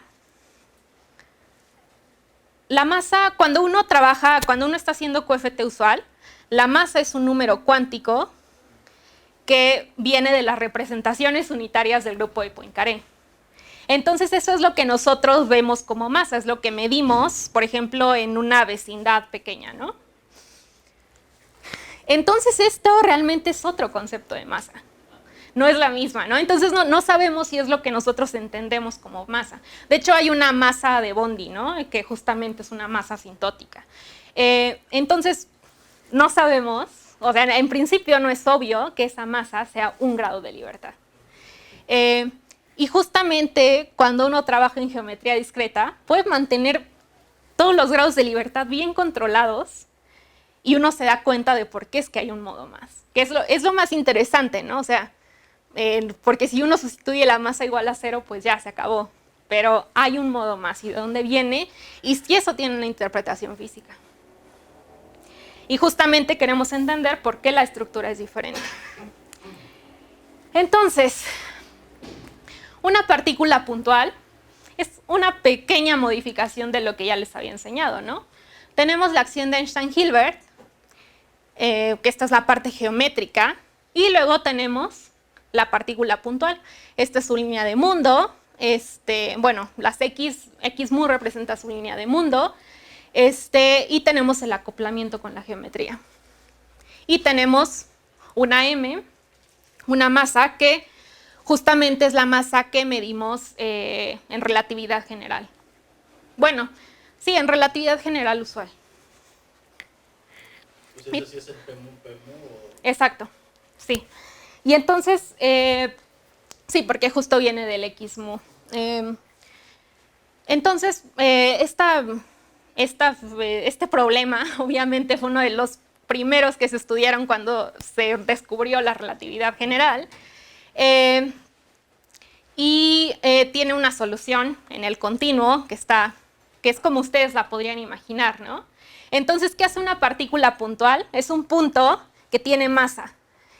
cuando uno está haciendo QFT usual, la masa es un número cuántico que viene de las representaciones unitarias del grupo de Poincaré. Entonces, eso es lo que nosotros vemos como masa, es lo que medimos, por ejemplo, en una vecindad pequeña, ¿no? Entonces, esto realmente es otro concepto de masa. No es la misma, ¿no? Entonces, no sabemos si es lo que nosotros entendemos como masa. De hecho, hay una masa de Bondi, ¿no? Que justamente es una masa asintótica. Entonces, no sabemos, o sea, en principio no es obvio que esa masa sea un grado de libertad. Y justamente cuando uno trabaja en geometría discreta, puede mantener todos los grados de libertad bien controlados y uno se da cuenta de por qué es que hay un modo más. Que es lo más interesante, ¿no? O sea, porque si uno sustituye la masa igual a 0, pues ya se acabó. Pero hay un modo más, ¿y de dónde viene? Y si eso tiene una interpretación física. Y justamente queremos entender por qué la estructura es diferente. Entonces, una partícula puntual es una pequeña modificación de lo que ya les había enseñado, ¿no? Tenemos la acción de Einstein-Hilbert, que esta es la parte geométrica, y luego tenemos la partícula puntual. Esta es su línea de mundo. Bueno, las X mu representa su línea de mundo. Y tenemos el acoplamiento con la geometría. Y tenemos una M, una masa que justamente es la masa que medimos en relatividad general. Bueno, sí, en relatividad general usual. Pues eso sí es el PMU. Exacto, sí. Y entonces, sí, porque justo viene del X mu. Entonces, este problema obviamente fue uno de los primeros que se estudiaron cuando se descubrió la relatividad general. Y tiene una solución en el continuo que es como ustedes la podrían imaginar, ¿no? Entonces, ¿qué hace una partícula puntual? Es un punto que tiene masa.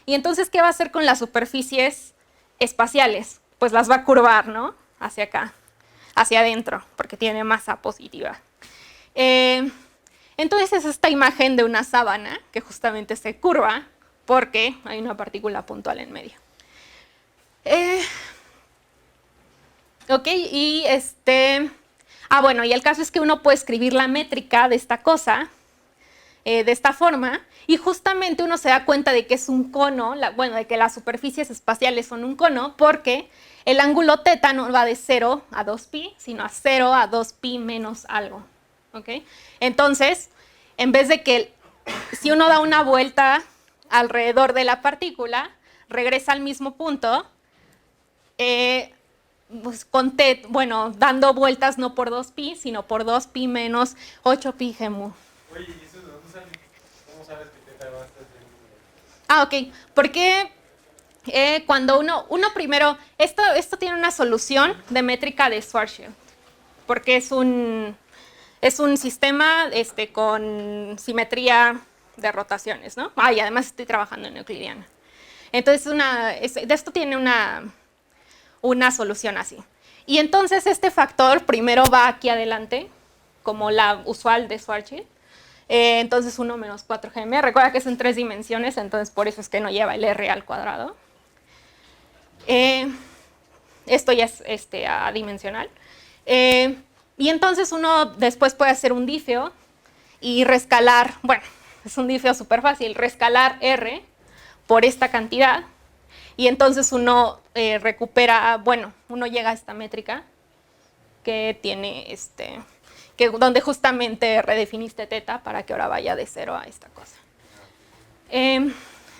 Y entonces, ¿qué va a hacer con las superficies espaciales? Pues las va a curvar, ¿no? Hacia acá, hacia adentro, porque tiene masa positiva. Entonces, es esta imagen de una sábana que justamente se curva porque hay una partícula puntual en medio. Ok, y bueno, y el caso es que uno puede escribir la métrica de esta cosa de esta forma, y justamente uno se da cuenta de que es un cono, bueno, de que las superficies espaciales son un cono, porque el ángulo teta no va de 0 a 2pi, sino a 0 a 2pi menos algo. ¿Ok? Entonces, en vez de que si uno da una vuelta alrededor de la partícula, regresa al mismo punto, pues con t, bueno, dando vueltas no por 2pi, sino por 2pi menos 8pi gemu. Oye, ¿y eso de dónde sale? ¿Cómo sabes que teta va a estar en... Ah, ok. Porque cuando uno primero, esto tiene una solución de métrica de Schwarzschild, porque es un sistema con simetría de rotaciones, ¿no? Ah, y además estoy trabajando en euclidiana. Entonces, de esto tiene una solución así. Y entonces este factor primero va aquí adelante, como la usual de Schwarzschild. Entonces 1 menos 4gm. Recuerda que es en 3 dimensiones, entonces por eso es que no lleva el r al cuadrado. Esto ya es adimensional. Y entonces uno después puede hacer un difeo y rescalar, bueno, es un difeo súper fácil, rescalar r por esta cantidad. Y entonces uno recupera, bueno, uno llega a esta métrica que tiene donde justamente redefiniste teta para que ahora vaya de 0 a esta cosa.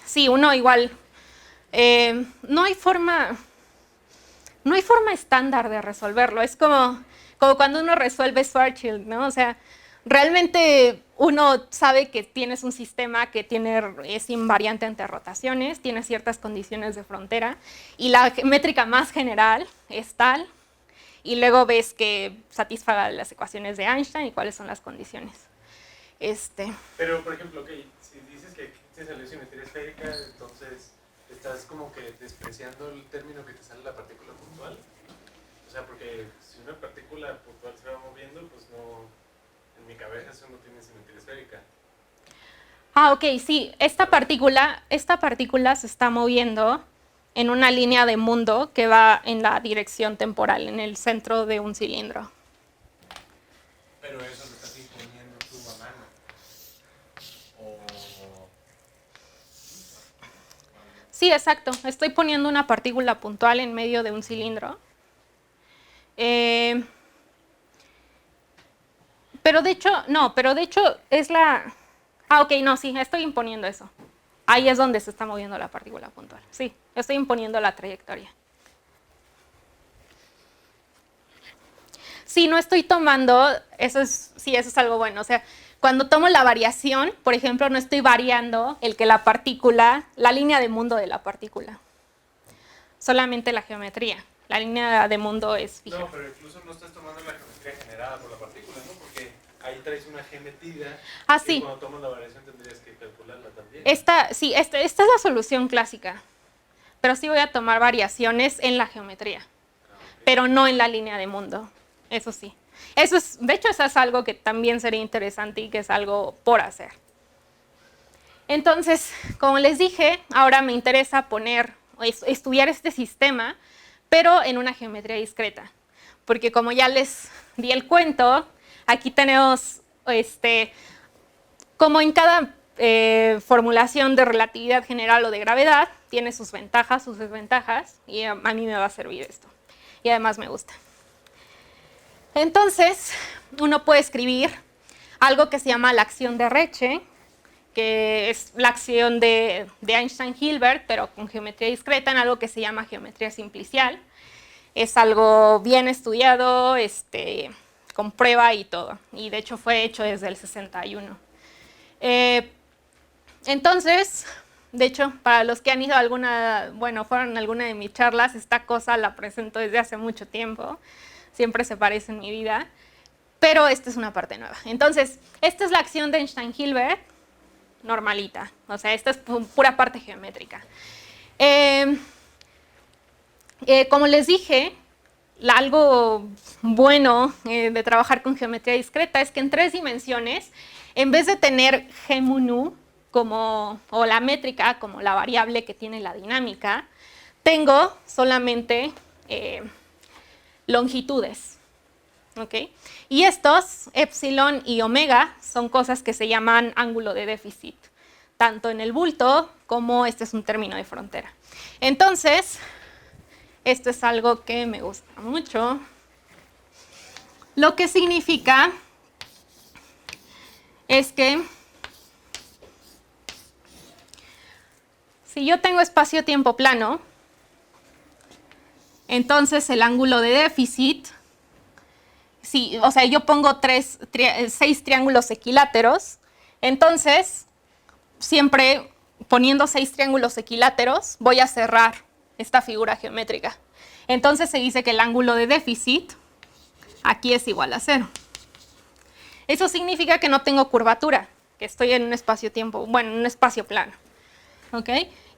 Sí, uno igual, no hay forma estándar de resolverlo. Es como cuando uno resuelve Schwarzschild, ¿no? O sea, realmente uno sabe que tienes un sistema que es invariante ante rotaciones, tiene ciertas condiciones de frontera, y la métrica más general es tal, y luego ves que satisfaga las ecuaciones de Einstein y cuáles son las condiciones. Pero, por ejemplo, okay, si dices que te salió simetría esférica, entonces estás como que despreciando el término que te sale la partícula puntual. O sea, porque si una partícula puntual se va moviendo, pues no, en mi cabeza eso no tiene simetría esférica. Ah, ok, sí, esta partícula se está moviendo en una línea de mundo que va en la dirección temporal, en el centro de un cilindro. Pero eso lo estás imponiendo tú a mano. Sí, exacto. Estoy poniendo una partícula puntual en medio de un cilindro. Pero de hecho es la... Ah, ok, no, sí, estoy imponiendo eso. Ahí es donde se está moviendo la partícula puntual. Sí, estoy imponiendo la trayectoria. Sí, no estoy tomando, eso es algo bueno. O sea, cuando tomo la variación, por ejemplo, no estoy variando la línea de mundo de la partícula. Solamente la geometría. La línea de mundo es fija. No, pero incluso no estás tomando la geometría generada por la partícula, ¿no? Porque ahí traes una g metida. Ah, sí. Y cuando tomas la variación tendrías que calcularla también. Esta es la solución clásica. Pero sí voy a tomar variaciones en la geometría. Pero no en la línea de mundo. Eso sí. De hecho, eso es algo que también sería interesante y que es algo por hacer. Entonces, como les dije, ahora me interesa estudiar este sistema, pero en una geometría discreta. Porque como ya les di el cuento, aquí tenemos, como en cada formulación de relatividad general o de gravedad, tiene sus ventajas, sus desventajas, y a mí me va a servir esto. Y además me gusta. Entonces, uno puede escribir algo que se llama la acción de Reche, que es la acción de Einstein-Hilbert, pero con geometría discreta, en algo que se llama geometría simplicial. Es algo bien estudiado, con prueba y todo. Y de hecho fue hecho desde el 61. Entonces, de hecho, para los que han ido fueron a alguna de mis charlas, esta cosa la presento desde hace mucho tiempo. Siempre se parece en mi vida, pero esta es una parte nueva. Entonces, esta es la acción de Einstein-Hilbert, normalita. O sea, esta es pura parte geométrica. Como les dije, algo bueno de trabajar con geometría discreta es que en 3 dimensiones, en vez de tener g mu nu, o la métrica como la variable que tiene la dinámica, tengo solamente longitudes. ¿Okay? Y estos, epsilon y omega, son cosas que se llaman ángulo de déficit, tanto en el bulto como este es un término de frontera. Entonces, esto es algo que me gusta mucho, lo que significa es que si yo tengo espacio-tiempo plano, entonces el ángulo de déficit, sí, o sea, yo pongo 6 triángulos equiláteros, entonces siempre poniendo 6 triángulos equiláteros voy a cerrar esta figura geométrica. Entonces se dice que el ángulo de déficit aquí es igual a 0. Eso significa que no tengo curvatura, que estoy en un espacio-tiempo, bueno, en un espacio plano. ¿Ok?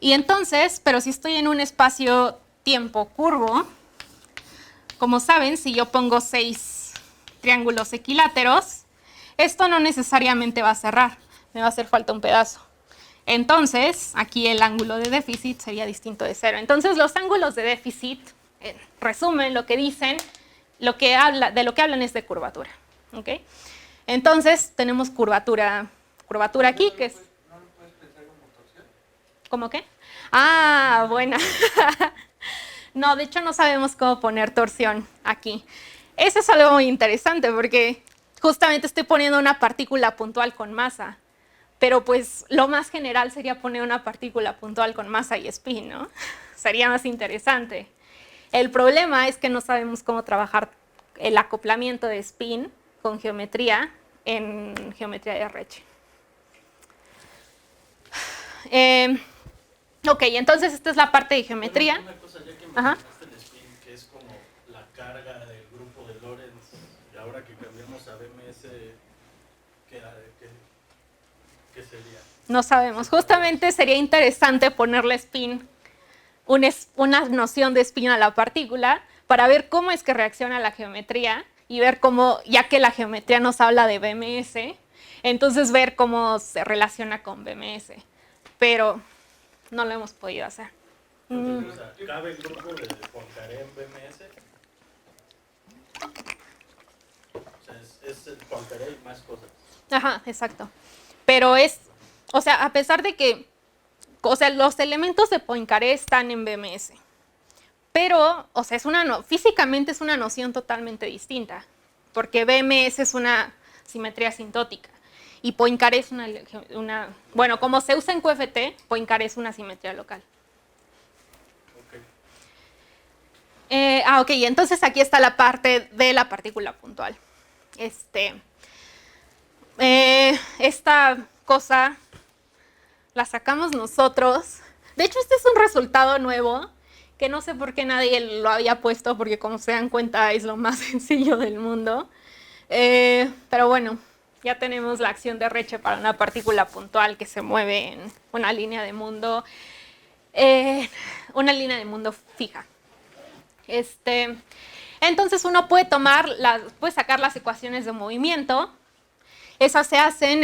Y entonces, pero si estoy en un espacio-tiempo curvo, como saben, si yo pongo 6 triángulos equiláteros, esto no necesariamente va a cerrar, me va a hacer falta un pedazo. Entonces, aquí el ángulo de déficit sería distinto de 0. Entonces, los ángulos de déficit, en resumen, lo que dicen, de lo que hablan es de curvatura. ¿Ok? Entonces, tenemos curvatura aquí, que es... ¿No lo puedes pensar como torsión? ¿Cómo qué? Ah, buena. No, de hecho no sabemos cómo poner torsión aquí. Eso es algo muy interesante porque justamente estoy poniendo una partícula puntual con masa. Pero pues lo más general sería poner una partícula puntual con masa y spin, ¿no? Sería más interesante. El problema es que no sabemos cómo trabajar el acoplamiento de spin con geometría en geometría de Reche. Ok, entonces esta es la parte de geometría. Bueno, una cosa, ya que mencionaste el spin, que es como la carga del grupo de Lorentz, y ahora que cambiamos a BMS, ¿qué sería? No sabemos. Justamente sería interesante ponerle spin, una noción de spin a la partícula para ver cómo es que reacciona la geometría y ver cómo, ya que la geometría nos habla de BMS, entonces ver cómo se relaciona con BMS. Pero no lo hemos podido hacer. O sea, ¿cabe el grupo de Poincaré en BMS? O sea, es el Poincaré y más cosas. Ajá, exacto. Pero es, o sea, a pesar de que, o sea, los elementos de Poincaré están en BMS, pero, o sea, físicamente es una noción totalmente distinta, porque BMS es una simetría asintótica y Poincaré es bueno, como se usa en QFT, Poincaré es una simetría local. Ok, entonces aquí está la parte de la partícula puntual. Esta cosa la sacamos nosotros. De hecho, este es un resultado nuevo que no sé por qué nadie lo había puesto, porque como se dan cuenta es lo más sencillo del mundo. Pero bueno, ya tenemos la acción de Reche para una partícula puntual que se mueve en una línea de mundo, fija. Entonces uno puede puede sacar las ecuaciones de movimiento. Esas se hacen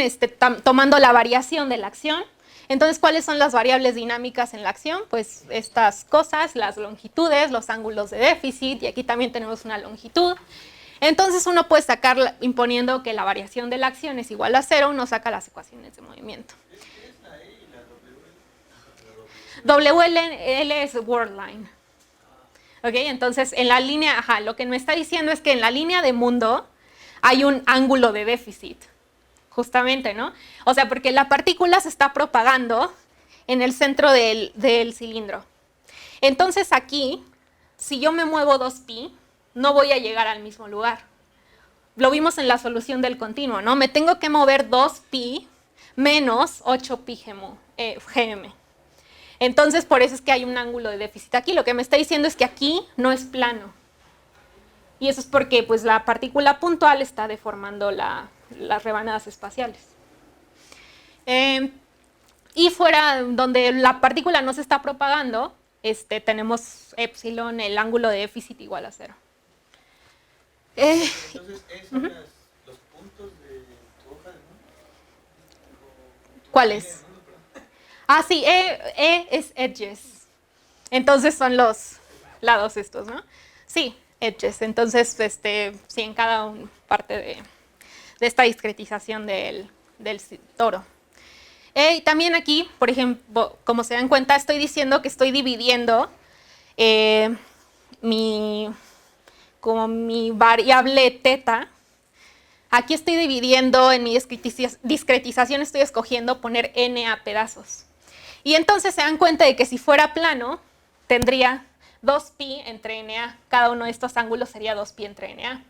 tomando la variación de la acción. Entonces, ¿cuáles son las variables dinámicas en la acción? Pues estas cosas, las longitudes, los ángulos de déficit, y aquí también tenemos una longitud. Entonces uno puede sacar, imponiendo que la variación de la acción es igual a 0, uno saca las ecuaciones de movimiento. ¿Qué es la E y la WL es Worldline. ¿Ok? Entonces, en la línea, lo que me está diciendo es que en la línea de mundo hay un ángulo de déficit, justamente, ¿no? O sea, porque la partícula se está propagando en el centro del cilindro. Entonces aquí, si yo me muevo 2pi, no voy a llegar al mismo lugar. Lo vimos en la solución del continuo, ¿no? Me tengo que mover 2pi menos 8pi gm. Entonces, por eso es que hay un ángulo de déficit aquí. Lo que me está diciendo es que aquí no es plano. Y eso es porque pues, la partícula puntual está deformando las rebanadas espaciales. Y fuera donde la partícula no se está propagando, tenemos epsilon, el ángulo de déficit igual a 0. Entonces, ¿esos son los puntos de tu hoja de mundo? ¿Cuáles? Ah, sí, E es edges. Entonces son los lados estos, ¿no? Sí, edges. Entonces, sí, en cada parte de esta discretización del toro. Y también aquí, por ejemplo, como se dan cuenta, estoy diciendo que estoy dividiendo mi variable teta. Aquí estoy dividiendo en mi discretización, estoy escogiendo poner n a pedazos. Y entonces se dan cuenta de que si fuera plano, tendría 2pi entre NA. Cada uno de estos ángulos sería 2pi entre NA,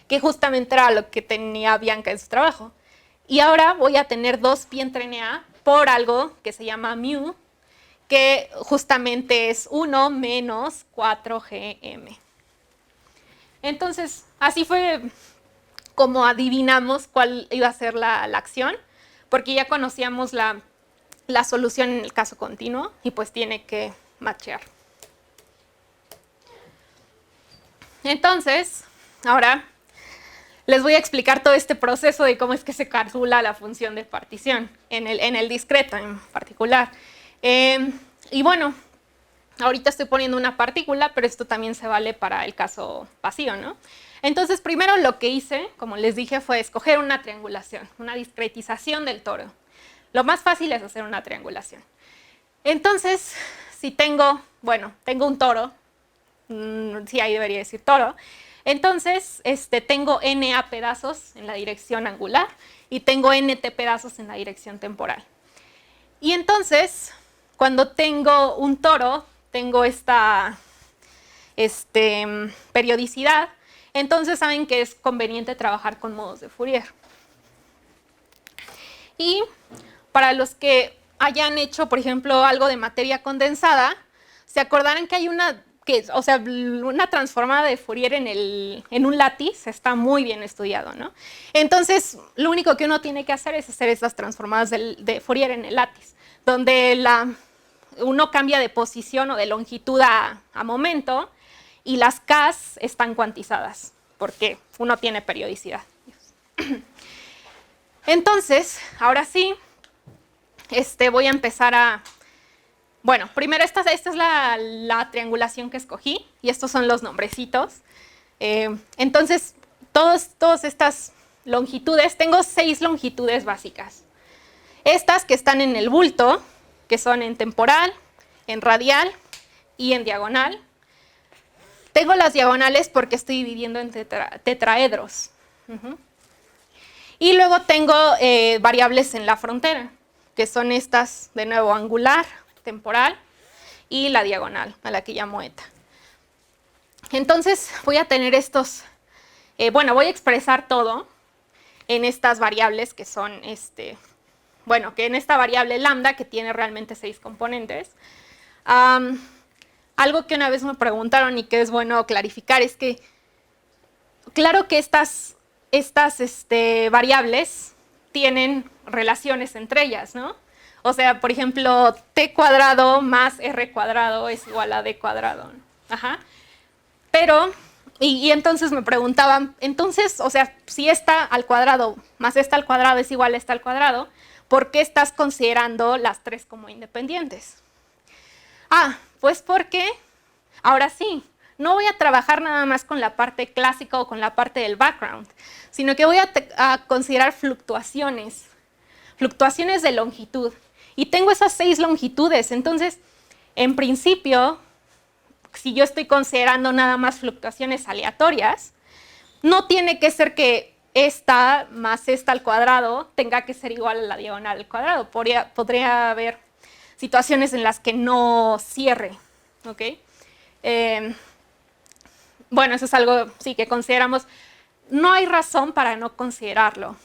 que justamente era lo que tenía Bianca en su trabajo. Y ahora voy a tener 2pi entre NA por algo que se llama mu, que justamente es 1 menos 4gm. Entonces, así fue como adivinamos cuál iba a ser la acción, porque ya conocíamos la solución en el caso continuo y pues tiene que matchear. Entonces, ahora les voy a explicar todo este proceso de cómo es que se calcula la función de partición, en el discreto en particular. Y bueno, ahorita estoy poniendo una partícula, pero esto también se vale para el caso vacío, ¿no? Entonces, primero lo que hice, como les dije, fue escoger una triangulación, una discretización del toro. Lo más fácil es hacer una triangulación. Entonces, si tengo un toro, sí, ahí debería decir toro. Entonces, tengo NA pedazos en la dirección angular y tengo NT pedazos en la dirección temporal. Y entonces, cuando tengo un toro, tengo esta periodicidad, entonces saben que es conveniente trabajar con modos de Fourier. Y para los que hayan hecho, por ejemplo, algo de materia condensada, se acordarán que hay una transformada de Fourier en un látiz, está muy bien estudiado, ¿no? Entonces, lo único que uno tiene que hacer es hacer esas transformadas de Fourier en el látiz, donde uno cambia de posición o de longitud a momento y las Ks están cuantizadas, porque uno tiene periodicidad. Entonces, ahora sí, voy a empezar a... Bueno, primero esta es la triangulación que escogí y estos son los nombrecitos. Entonces, todas estas longitudes, tengo 6 longitudes básicas. Estas que están en el bulto, que son en temporal, en radial y en diagonal. Tengo las diagonales porque estoy dividiendo en tetraedros. Y luego tengo variables en la frontera, que son estas, de nuevo, angular, temporal y la diagonal, a la que llamo eta. Entonces voy a tener estos, voy a expresar todo en estas variables que son, que en esta variable lambda, que tiene realmente 6 componentes. Algo que una vez me preguntaron y que es bueno clarificar es que, claro que estas variables tienen relaciones entre ellas, ¿no? O sea, por ejemplo, t cuadrado más r cuadrado es igual a d cuadrado, ¿no? Ajá. Pero, y entonces me preguntaban, entonces, o sea, si esta al cuadrado más esta al cuadrado es igual a esta al cuadrado, ¿por qué estás considerando las 3 como independientes? Pues porque, ahora sí, no voy a trabajar nada más con la parte clásica o con la parte del background, sino que voy a considerar fluctuaciones de longitud. Y tengo esas 6 longitudes, entonces, en principio, si yo estoy considerando nada más fluctuaciones aleatorias, no tiene que ser que esta más esta al cuadrado tenga que ser igual a la diagonal al cuadrado. Podría haber situaciones en las que no cierre, ¿ok? Eso es algo sí que consideramos. No hay razón para no considerarlo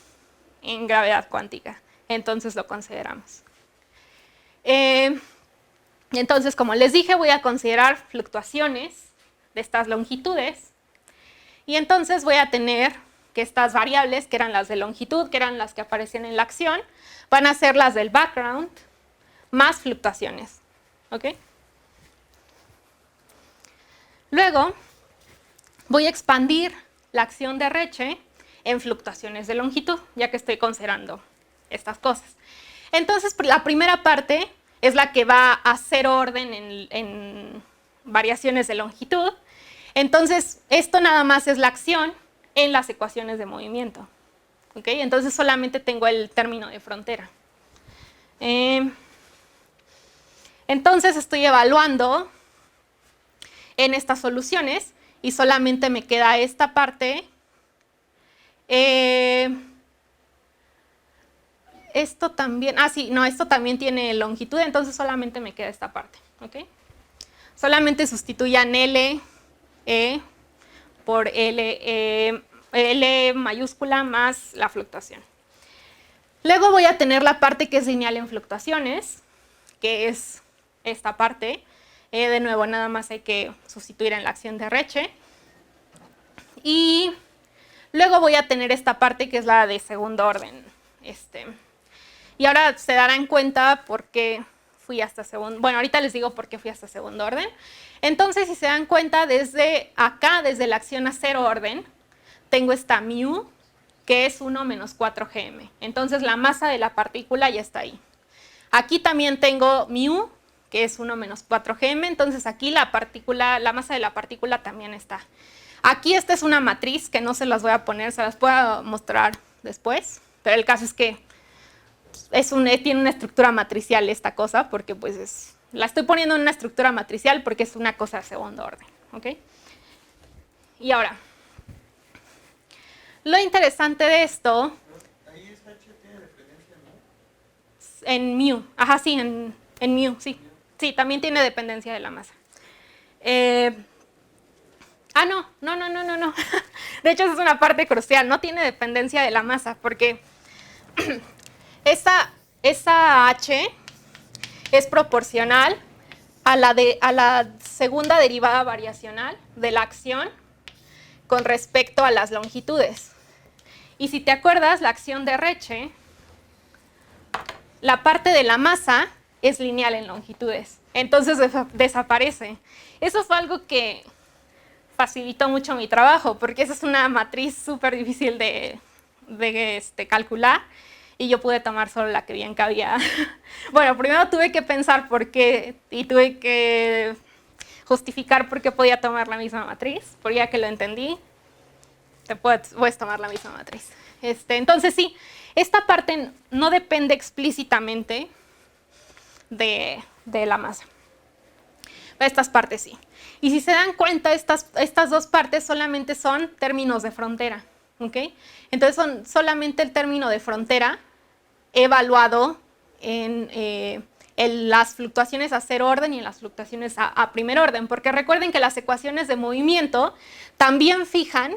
en gravedad cuántica, entonces lo consideramos. Entonces, como les dije, voy a considerar fluctuaciones de estas longitudes y entonces voy a tener que estas variables, que eran las de longitud, que eran las que aparecían en la acción, van a ser las del background más fluctuaciones, ¿ok? Luego, voy a expandir la acción de Reche en fluctuaciones de longitud, ya que estoy considerando estas cosas. Entonces, la primera parte es la que va a hacer orden en variaciones de longitud. Entonces, esto nada más es la acción en las ecuaciones de movimiento, ¿ok? Entonces, solamente tengo el término de frontera. Entonces, estoy evaluando en estas soluciones y solamente me queda esta parte esto también, sí, no, esto también tiene longitud, entonces solamente me queda esta parte, ¿ok? Solamente sustituyan L, E por L mayúscula más la fluctuación. Luego voy a tener la parte que es lineal en fluctuaciones, que es esta parte. De nuevo, nada más hay que sustituir en la acción de Reche. Y luego voy a tener esta parte que es la de segundo orden. Y ahora se darán cuenta por qué fui hasta segundo. Bueno, ahorita les digo por qué fui hasta segundo orden. Entonces, si se dan cuenta, desde acá, desde la acción a cero orden, tengo esta mu, que es 1 menos 4gm. Entonces, la masa de la partícula ya está ahí. Aquí también tengo mu, que es 1 menos 4gm. Entonces, aquí la masa de la partícula también está. Aquí esta es una matriz que no se las voy a poner, se las puedo mostrar después. Pero el caso es que tiene una estructura matricial esta cosa, porque pues la estoy poniendo en una estructura matricial porque es una cosa de segundo orden, ¿ok? Y ahora, lo interesante de esto... Ahí es H, tiene dependencia, ¿no? En mu, sí, en mu, sí. Sí, también tiene dependencia de la masa. No. De hecho, esa es una parte crucial, no tiene dependencia de la masa, porque esa H es proporcional a la segunda derivada variacional de la acción con respecto a las longitudes. Y si te acuerdas, la acción de Reche, la parte de la masa es lineal en longitudes, entonces desaparece. Eso fue algo que facilitó mucho mi trabajo, porque esa es una matriz súper difícil de calcular, y yo pude tomar solo la que bien cabía. Bueno, primero tuve que pensar por qué, y tuve que justificar por qué podía tomar la misma matriz, porque ya que lo entendí, puedes tomar la misma matriz. Entonces sí, esta parte no depende explícitamente de la masa. Estas partes sí. Y si se dan cuenta, estas dos partes solamente son términos de frontera, ¿ok? Entonces son solamente el término de frontera evaluado en las fluctuaciones a cero orden y en las fluctuaciones a primer orden, porque recuerden que las ecuaciones de movimiento también fijan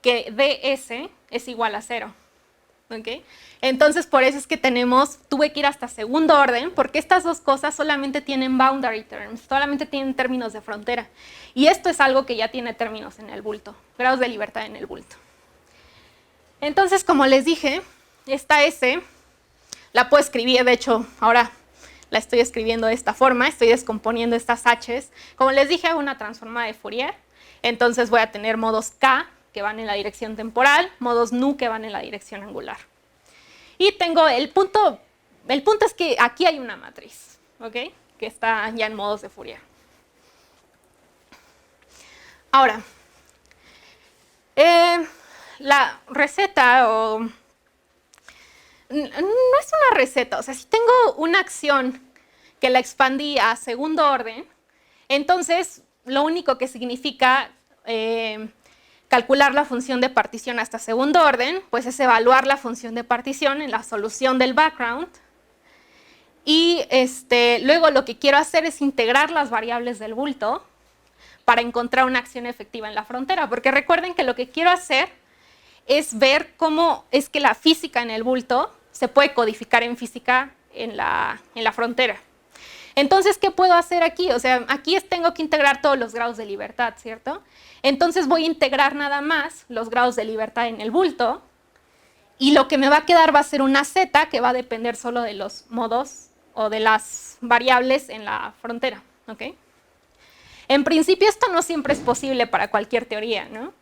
que ds es igual a 0. ¿Okay? Entonces, por eso es que tuve que ir hasta segundo orden, porque estas dos cosas solamente tienen boundary terms, solamente tienen términos de frontera. Y esto es algo que ya tiene términos en el bulto, grados de libertad en el bulto. Entonces, como les dije, esta S la puedo escribir, de hecho, ahora la estoy escribiendo de esta forma, estoy descomponiendo estas H's. Como les dije, hago una transformada de Fourier, entonces voy a tener modos K, que van en la dirección temporal, modos nu que van en la dirección angular. Y tengo el punto es que aquí hay una matriz, ¿ok? Que está ya en modos de Fourier. Ahora, la receta no es una receta, o sea, si tengo una acción que la expandí a segundo orden, entonces lo único que significa calcular la función de partición hasta segundo orden, pues es evaluar la función de partición en la solución del background. Y luego lo que quiero hacer es integrar las variables del bulto para encontrar una acción efectiva en la frontera. Porque recuerden que lo que quiero hacer es ver cómo es que la física en el bulto se puede codificar en física en la frontera. Entonces, ¿qué puedo hacer aquí? O sea, aquí tengo que integrar todos los grados de libertad, ¿cierto? Entonces voy a integrar nada más los grados de libertad en el bulto, y lo que me va a quedar va a ser una z que va a depender solo de los modos o de las variables en la frontera, ¿ok? En principio esto no siempre es posible para cualquier teoría, ¿no?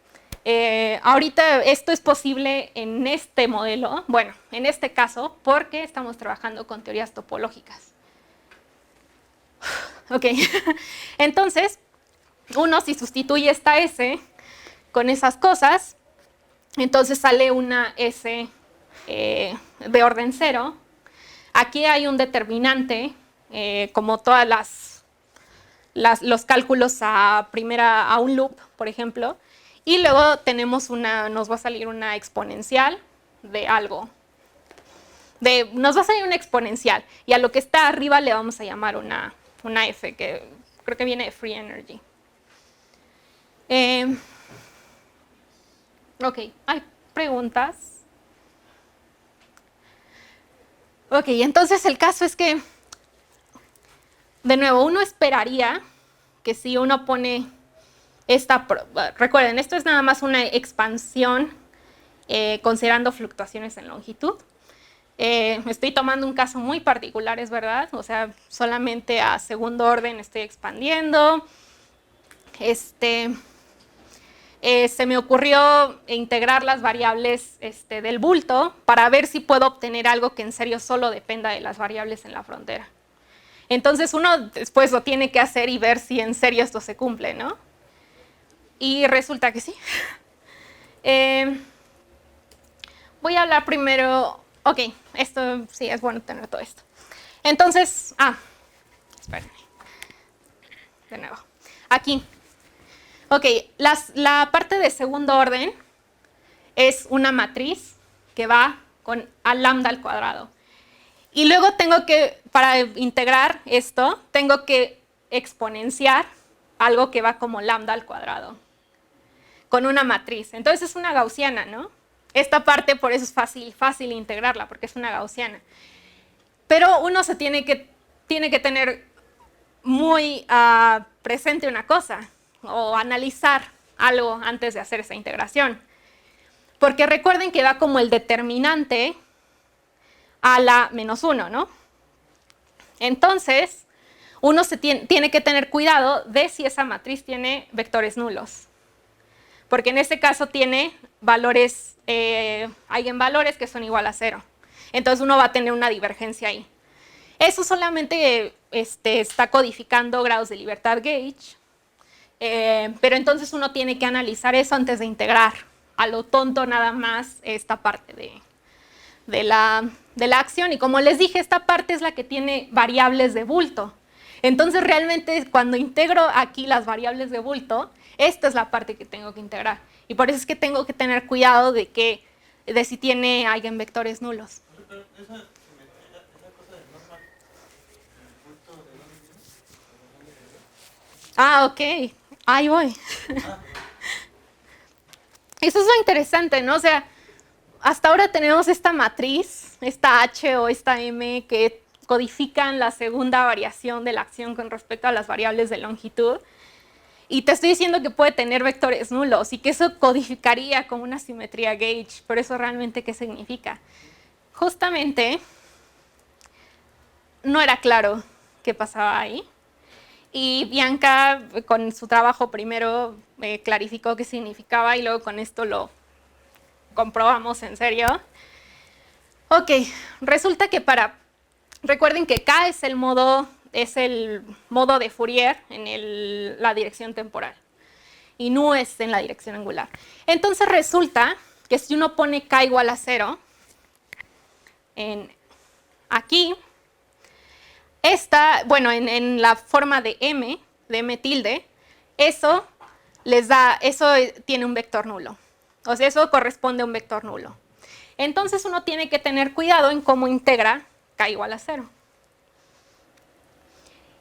Ahorita esto es posible en este modelo, bueno, en este caso, porque estamos trabajando con teorías topológicas. Ok, entonces, si sustituye esta S con esas cosas, entonces sale una S de orden 0. Aquí hay un determinante, como todas los cálculos a un loop, por ejemplo, y luego tenemos nos va a salir una exponencial de algo. nos va a salir una exponencial, y a lo que está arriba le vamos a llamar una F, que creo que viene de free energy. Ok, ¿hay preguntas? Ok, entonces el caso es que, de nuevo, uno esperaría que si uno pone recuerden, esto es nada más una expansión considerando fluctuaciones en longitud. Estoy tomando un caso muy particular, es verdad, o sea, solamente a segundo orden estoy expandiendo. Se me ocurrió integrar las variables del bulto para ver si puedo obtener algo que en serio solo dependa de las variables en la frontera. Entonces uno después lo tiene que hacer y ver si en serio esto se cumple, ¿no? Y resulta que sí. Voy a hablar primero. Ok, esto sí es bueno tener todo esto. Entonces, espérenme. De nuevo. Aquí. Ok, la parte de segundo orden es una matriz que va con a lambda al cuadrado. Y luego tengo que, para integrar esto, tengo que exponenciar algo que va como lambda al cuadrado con una matriz. Entonces es una gaussiana, ¿no? Esta parte por eso es fácil integrarla, porque es una gaussiana. Pero uno tiene que tener muy presente una cosa, o analizar algo antes de hacer esa integración. Porque recuerden que va como el determinante a la menos 1, ¿no? Entonces, uno tiene que tener cuidado de si esa matriz tiene vectores nulos. Porque en este caso tiene valores, eigenvalores que son igual a 0. Entonces uno va a tener una divergencia ahí. Eso solamente está codificando grados de libertad gauge, pero entonces uno tiene que analizar eso antes de integrar a lo tonto nada más esta parte de la acción. Y como les dije, esta parte es la que tiene variables de bulto. Entonces realmente cuando integro aquí las variables de bulto, esta es la parte que tengo que integrar. Y por eso es que tengo que tener cuidado de si tiene eigenvectores nulos. Pero esa cosa de normal, el punto de dónde viene. Ok. Ahí voy. Eso es lo interesante, ¿no? O sea, hasta ahora tenemos esta matriz, esta H o esta M, que codifican la segunda variación de la acción con respecto a las variables de longitud. Y te estoy diciendo que puede tener vectores nulos y que eso codificaría como una simetría gauge. Pero eso realmente, ¿qué significa? Justamente, no era claro qué pasaba ahí. Y Bianca, con su trabajo primero, clarificó qué significaba y luego con esto lo comprobamos en serio. Ok, resulta que recuerden que K es el modo de Fourier en la dirección temporal y nu es en la dirección angular. Entonces resulta que si uno pone K igual a 0 aquí, en la forma de M tilde, eso tiene un vector nulo. O sea, eso corresponde a un vector nulo. Entonces uno tiene que tener cuidado en cómo integra K igual a 0.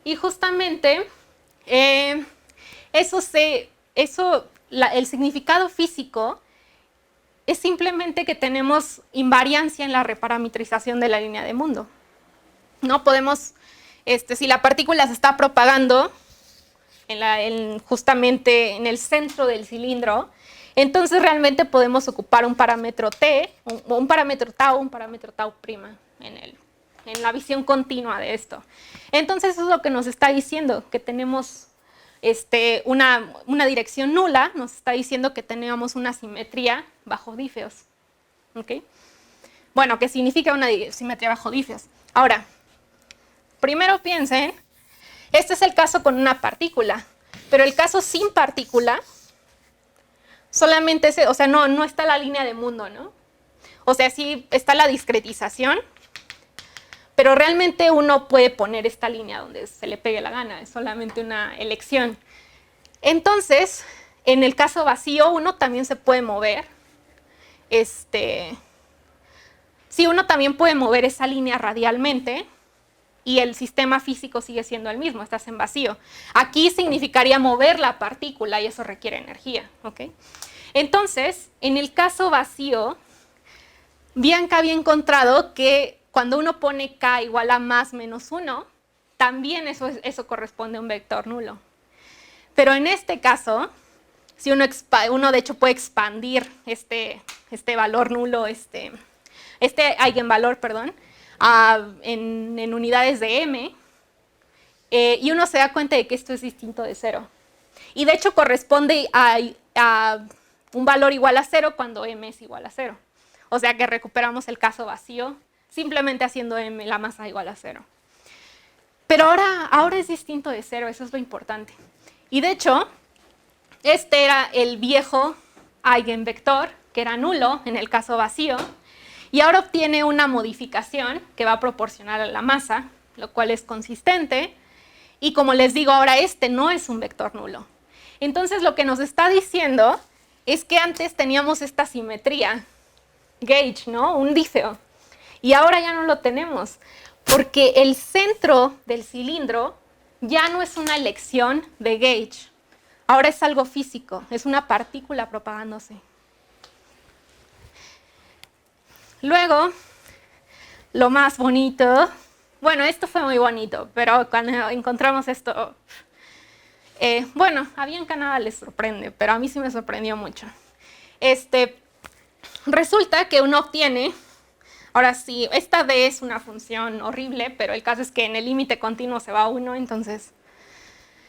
Y justamente el significado físico es simplemente que tenemos invariancia en la reparametrización de la línea de mundo. No podemos, si la partícula se está propagando justamente en el centro del cilindro, entonces realmente podemos ocupar un parámetro T, un parámetro tau prima en la visión continua de esto. Entonces eso es lo que nos está diciendo, que tenemos una dirección nula, nos está diciendo que tenemos una simetría bajo dífeos. ¿Okay? Bueno, ¿qué significa una simetría bajo dífeos? Ahora, primero piensen, este es el caso con una partícula, pero el caso sin partícula, solamente no está la línea de mundo, ¿no? O sea, sí está la discretización, pero realmente uno puede poner esta línea donde se le pegue la gana, es solamente una elección. Entonces, en el caso vacío, uno también se puede mover, sí, uno también puede mover esa línea radialmente y el sistema físico sigue siendo el mismo, estás en vacío. Aquí significaría mover la partícula y eso requiere energía, ¿ok? Entonces, en el caso vacío, Bianca había encontrado que cuando uno pone k igual a más menos 1, también eso corresponde a un vector nulo. Pero en este caso, si uno de hecho puede expandir este valor nulo, este eigenvalor, perdón, en unidades de m, y uno se da cuenta de que esto es distinto de 0. Y de hecho corresponde a un valor igual a 0 cuando m es igual a 0. O sea que recuperamos el caso vacío simplemente haciendo m la masa igual a 0. Pero ahora es distinto de 0, eso es lo importante. Y de hecho, este era el viejo eigenvector, que era nulo en el caso vacío, y ahora obtiene una modificación que va a proporcionar a la masa, lo cual es consistente, y como les digo, ahora este no es un vector nulo. Entonces lo que nos está diciendo es que antes teníamos esta simetría, gauge, ¿no? Un dífeo, y ahora ya no lo tenemos, porque el centro del cilindro ya no es una elección de gauge, ahora es algo físico, es una partícula propagándose. Luego, lo más bonito, bueno, esto fue muy bonito, pero cuando encontramos esto, bueno, a Bianca nada les sorprende, pero a mí sí me sorprendió mucho. Resulta que uno obtiene, ahora sí, esta d es una función horrible, pero el caso es que en el límite continuo se va a 1, entonces...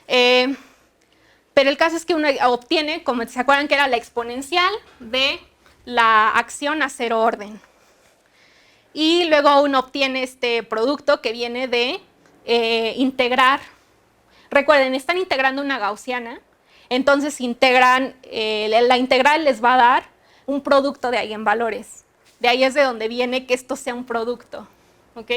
pero el caso es que uno obtiene, como se acuerdan que era la exponencial de la acción a 0 orden. Y luego uno obtiene este producto que viene de integrar. Recuerden, están integrando una gaussiana, entonces integran, la integral les va a dar un producto de eigenvalores. De ahí es de donde viene que esto sea un producto, ¿ok?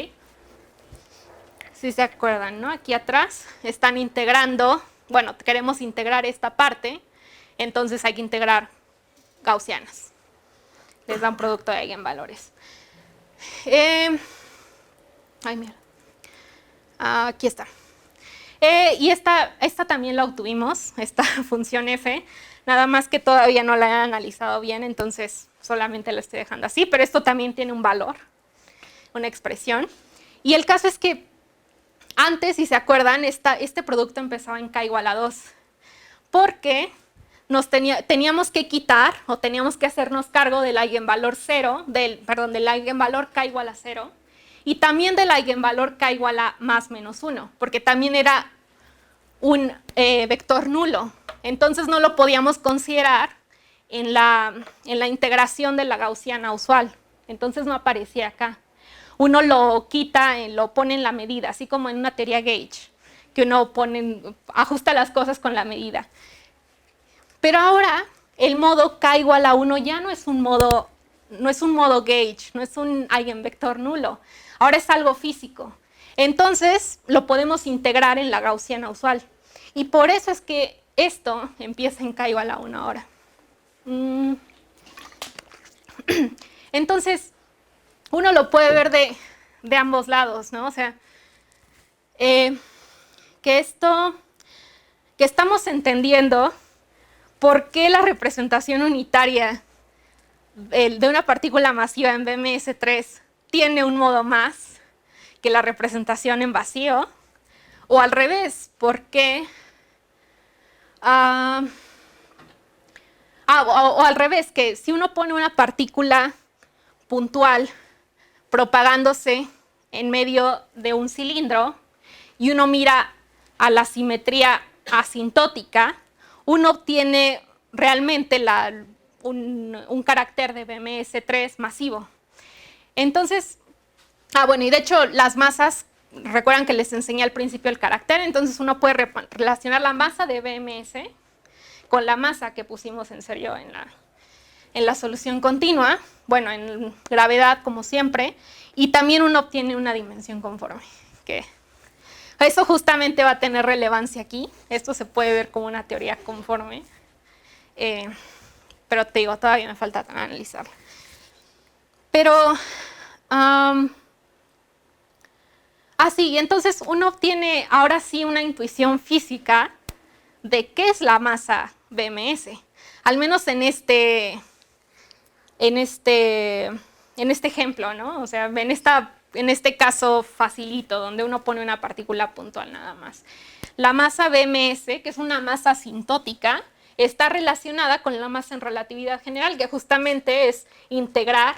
Si se acuerdan, ¿no? Aquí atrás están integrando, bueno, queremos integrar esta parte, entonces hay que integrar gaussianas. Les da un producto de eigenvalores. Ay, mira. Aquí está. Y esta también la obtuvimos, esta función f, nada más que todavía no la he analizado bien, entonces solamente la estoy dejando así, pero esto también tiene un valor, una expresión. Y el caso es que antes, si se acuerdan, este producto empezaba en k igual a 2, porque teníamos que quitar o teníamos que hacernos cargo del eigenvalor 0, del eigenvalor k igual a 0, y también del eigenvalor k igual a más menos 1, porque también era un vector nulo. Entonces no lo podíamos considerar en la integración de la gaussiana usual. Entonces no aparecía acá. Uno lo quita, lo pone en la medida, así como en una teoría gauge, que uno ajusta las cosas con la medida. Pero ahora el modo k igual a 1 ya no es un modo gauge, no es un eigenvector nulo. Ahora es algo físico. Entonces lo podemos integrar en la gaussiana usual. Y por eso es que esto empieza en k igual a 1 ahora. Entonces, uno lo puede ver de ambos lados, ¿no? O sea, que estamos entendiendo por qué la representación unitaria de una partícula masiva en BMS3 tiene un modo más que la representación en vacío, o al revés, por qué... o al revés, que si uno pone una partícula puntual propagándose en medio de un cilindro y uno mira a la simetría asintótica, uno obtiene realmente un carácter de BMS3 masivo. Entonces, bueno, y de hecho las masas, recuerdan que les enseñé al principio el carácter, entonces uno puede relacionar la masa de BMS con la masa que pusimos en serio en la solución continua, bueno, en gravedad como siempre, y también uno obtiene una dimensión conforme, que eso justamente va a tener relevancia aquí. Esto se puede ver como una teoría conforme, pero te digo, todavía me falta analizarla. Pero Sí, entonces uno obtiene ahora sí una intuición física de qué es la masa BMS. Al menos en este ejemplo, ¿no? O sea, en este caso facilito, donde uno pone una partícula puntual nada más. La masa BMS, que es una masa asintótica, está relacionada con la masa en relatividad general, que justamente es integrar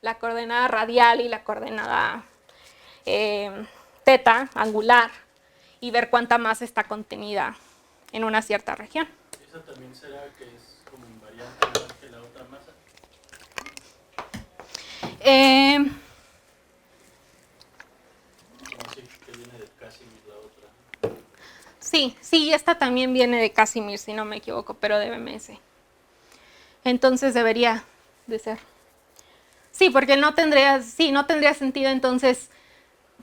la coordenada radial y la coordenada teta, angular, y ver cuánta masa está contenida en una cierta región. ¿Esa también será que es como invariante igual que la otra masa? Como así, que viene de Casimir la otra. Sí, esta también viene de Casimir, si no me equivoco, pero de BMS. Entonces debería de ser. Sí, porque no tendría sentido entonces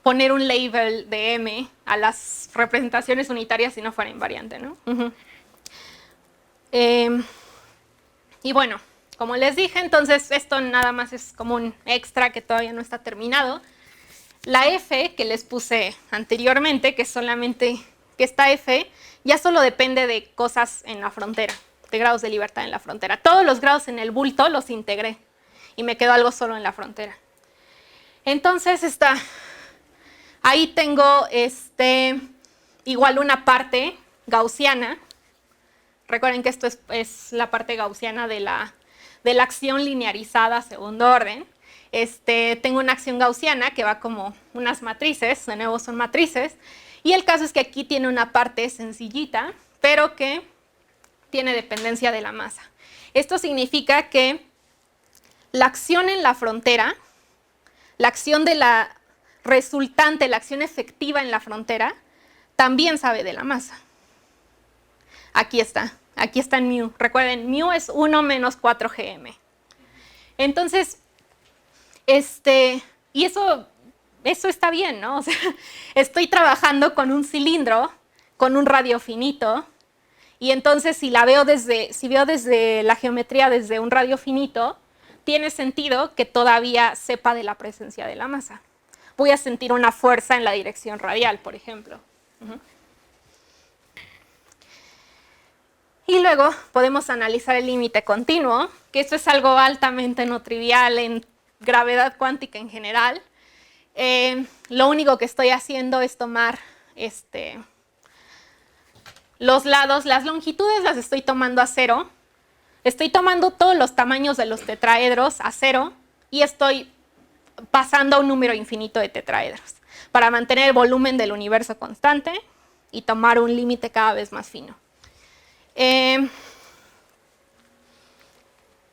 poner un label de M a las representaciones unitarias si no fuera invariante, ¿no? Y bueno, como les dije, entonces esto nada más es como un extra que todavía no está terminado. La F que les puse anteriormente, que solamente que esta F ya solo depende de cosas en la frontera, de grados de libertad en la frontera. Todos los grados en el bulto los integré y me quedó algo solo en la frontera. Entonces ahí tengo igual una parte gaussiana. Recuerden que esto es la parte gaussiana de la acción linearizada segundo orden. Tengo una acción gaussiana que va como unas matrices, de nuevo son matrices, y el caso es que aquí tiene una parte sencillita, pero que tiene dependencia de la masa. Esto significa que la acción en la frontera, la acción de la resultante, la acción efectiva en la frontera, también sabe de la masa. Aquí está en mu. Recuerden, mu es 1 menos 4gm. Entonces, y eso está bien, ¿no? O sea, estoy trabajando con un cilindro, con un radio finito, y entonces si veo desde la geometría desde un radio finito, tiene sentido que todavía sepa de la presencia de la masa. Voy a sentir una fuerza en la dirección radial, por ejemplo. Y luego podemos analizar el límite continuo, que esto es algo altamente no trivial en gravedad cuántica en general. Lo único que estoy haciendo es tomar los lados, las longitudes las estoy tomando a 0. Estoy tomando todos los tamaños de los tetraedros a 0 y estoy pasando a un número infinito de tetraedros para mantener el volumen del universo constante y tomar un límite cada vez más fino.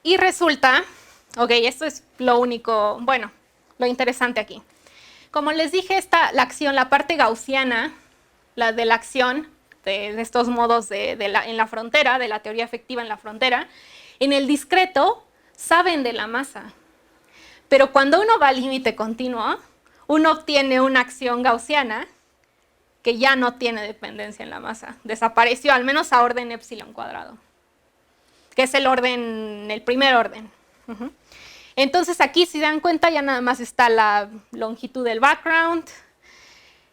Y resulta, esto es lo único, bueno, lo interesante aquí. Como les dije, la parte gaussiana, la de la acción de estos modos en la frontera, de la teoría efectiva en la frontera, en el discreto saben de la masa. Pero cuando uno va al límite continuo, uno obtiene una acción gaussiana que ya no tiene dependencia en la masa. Desapareció, al menos a orden epsilon cuadrado, que es el primer orden. Entonces aquí, si dan cuenta, ya nada más está la longitud del background,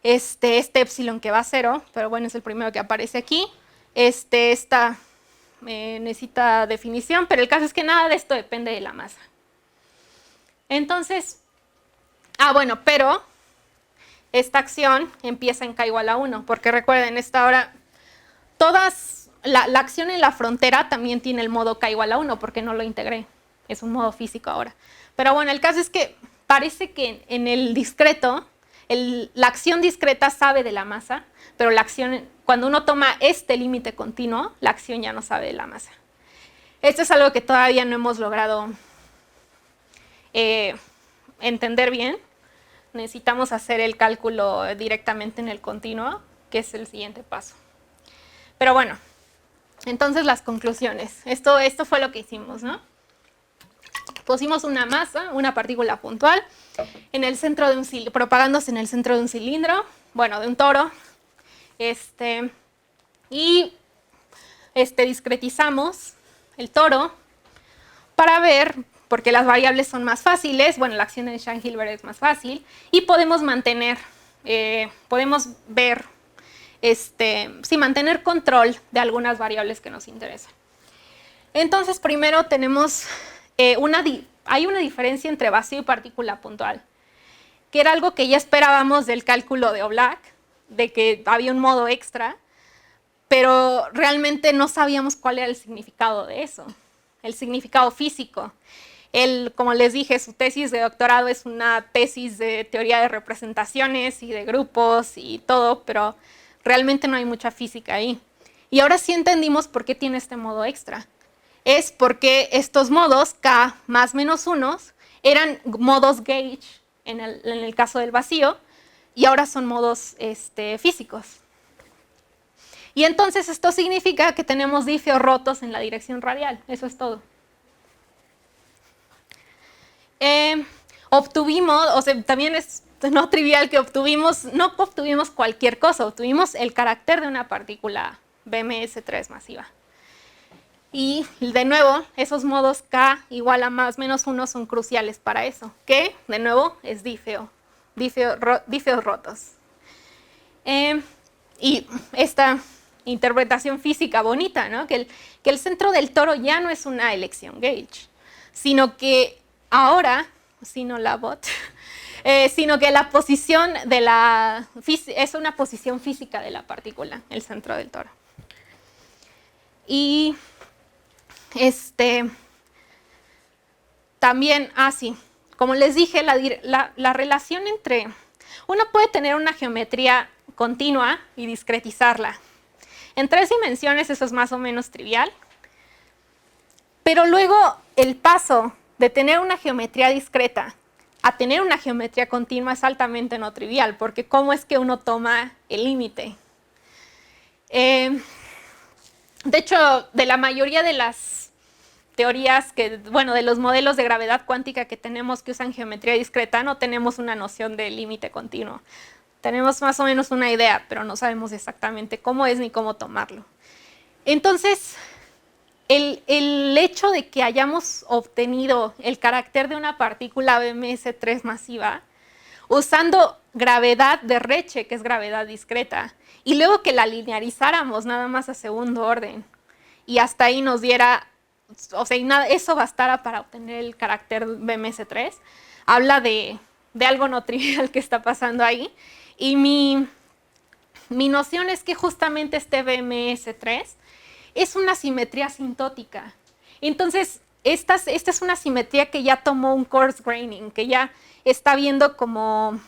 este epsilon que va a 0, pero bueno, es el primero que aparece aquí. Esta necesita definición, pero el caso es que nada de esto depende de la masa. Entonces, pero esta acción empieza en k igual a 1, porque recuerden, la acción en la frontera también tiene el modo k igual a 1, porque no lo integré, es un modo físico ahora. Pero bueno, el caso es que parece que en el discreto, la acción discreta sabe de la masa, pero cuando uno toma este límite continuo, la acción ya no sabe de la masa. Esto es algo que todavía no hemos logrado entender bien. Necesitamos hacer el cálculo directamente en el continuo, que es el siguiente paso. Pero bueno, entonces las conclusiones. Esto fue lo que hicimos, ¿no? Pusimos una masa, una partícula puntual, en el centro propagándose en el centro de un cilindro, bueno, de un toro, y discretizamos el toro para ver, porque las variables son más fáciles, bueno, la acción de Einstein-Hilbert es más fácil, y podemos mantener, podemos ver, mantener control de algunas variables que nos interesan. Entonces, primero tenemos, hay una diferencia entre vacío y partícula puntual, que era algo que ya esperábamos del cálculo de O'Black, de que había un modo extra, pero realmente no sabíamos cuál era el significado de eso, el significado físico. Él, como les dije, su tesis de doctorado es una tesis de teoría de representaciones y de grupos y todo, pero realmente no hay mucha física ahí. Y ahora sí entendimos por qué tiene este modo extra. Es porque estos modos, K más menos 1, eran modos gauge en el caso del vacío, y ahora son modos físicos. Y entonces esto significa que tenemos dífeos rotos en la dirección radial. Eso es todo. Obtuvimos, o sea, también es no trivial que no obtuvimos cualquier cosa, obtuvimos el carácter de una partícula BMS3 masiva. Y de nuevo, esos modos K igual a más menos 1 son cruciales para eso, que de nuevo es dífeos rotos. Y esta interpretación física bonita, ¿no? que el centro del toro ya no es una elección gauge, sino que ahora, sino que la posición es una posición física de la partícula, el centro del toro. Y también, como les dije, la relación entre, uno puede tener una geometría continua y discretizarla. En 3 dimensiones eso es más o menos trivial, pero luego el paso de tener una geometría discreta a tener una geometría continua es altamente no trivial, porque ¿cómo es que uno toma el límite? De hecho, de la mayoría de las teorías, de los modelos de gravedad cuántica que tenemos que usan geometría discreta, no tenemos una noción de límite continuo. Tenemos más o menos una idea, pero no sabemos exactamente cómo es ni cómo tomarlo. Entonces, el hecho de que hayamos obtenido el carácter de una partícula BMS3 masiva usando gravedad de Reche, que es gravedad discreta, y luego que la linearizáramos nada más a segundo orden, y hasta ahí nos diera, o sea, eso bastara para obtener el carácter BMS3, habla de algo no trivial que está pasando ahí. Y mi noción es que justamente este BMS3 es una simetría asintótica. Entonces, esta es una simetría que ya tomó un coarse graining, que ya está viendo como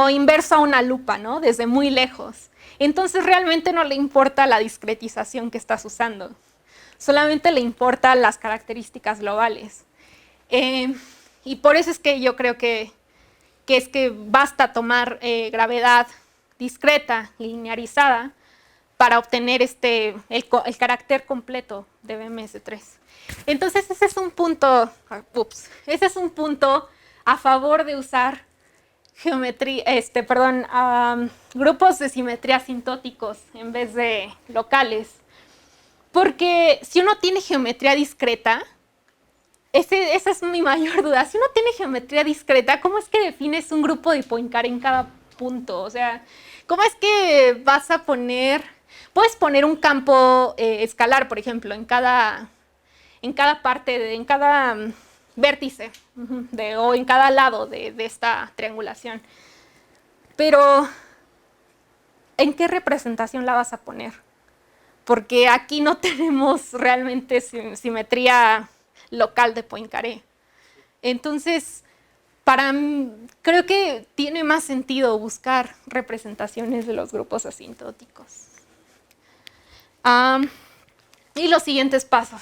inverso a una lupa, ¿no? Desde muy lejos. Entonces, realmente no le importa la discretización que estás usando. Solamente le importan las características globales. Y por eso es que yo creo que basta tomar gravedad discreta, linearizada, para obtener el carácter completo de BMS3. Entonces, ese es un punto a favor de usar grupos de simetría asintóticos en vez de locales. Porque si uno tiene geometría discreta, esa es mi mayor duda. Si uno tiene geometría discreta, ¿cómo es que defines un grupo de Poincaré en cada punto? O sea, ¿cómo es que vas a puedes poner un campo escalar, por ejemplo, en cada vértice o en cada lado de esta triangulación? Pero, ¿en qué representación la vas a poner? Porque aquí no tenemos realmente simetría local de Poincaré. Entonces, creo que tiene más sentido buscar representaciones de los grupos asintóticos. Y los siguientes pasos.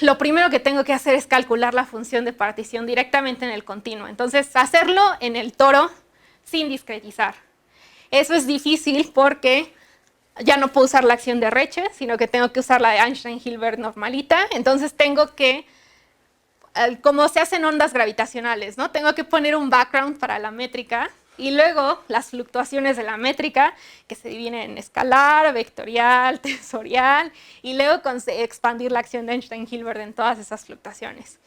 Lo primero que tengo que hacer es calcular la función de partición directamente en el continuo. Entonces, hacerlo en el toro sin discretizar. Eso es difícil porque ya no puedo usar la acción de Reche, sino que tengo que usar la de Einstein-Hilbert normalita. Entonces tengo que, como se hacen ondas gravitacionales, ¿no? Tengo que poner un background para la métrica Y luego las fluctuaciones de la métrica, que se dividen en escalar, vectorial, tensorial, y luego expandir la acción de Einstein-Hilbert en todas esas fluctuaciones.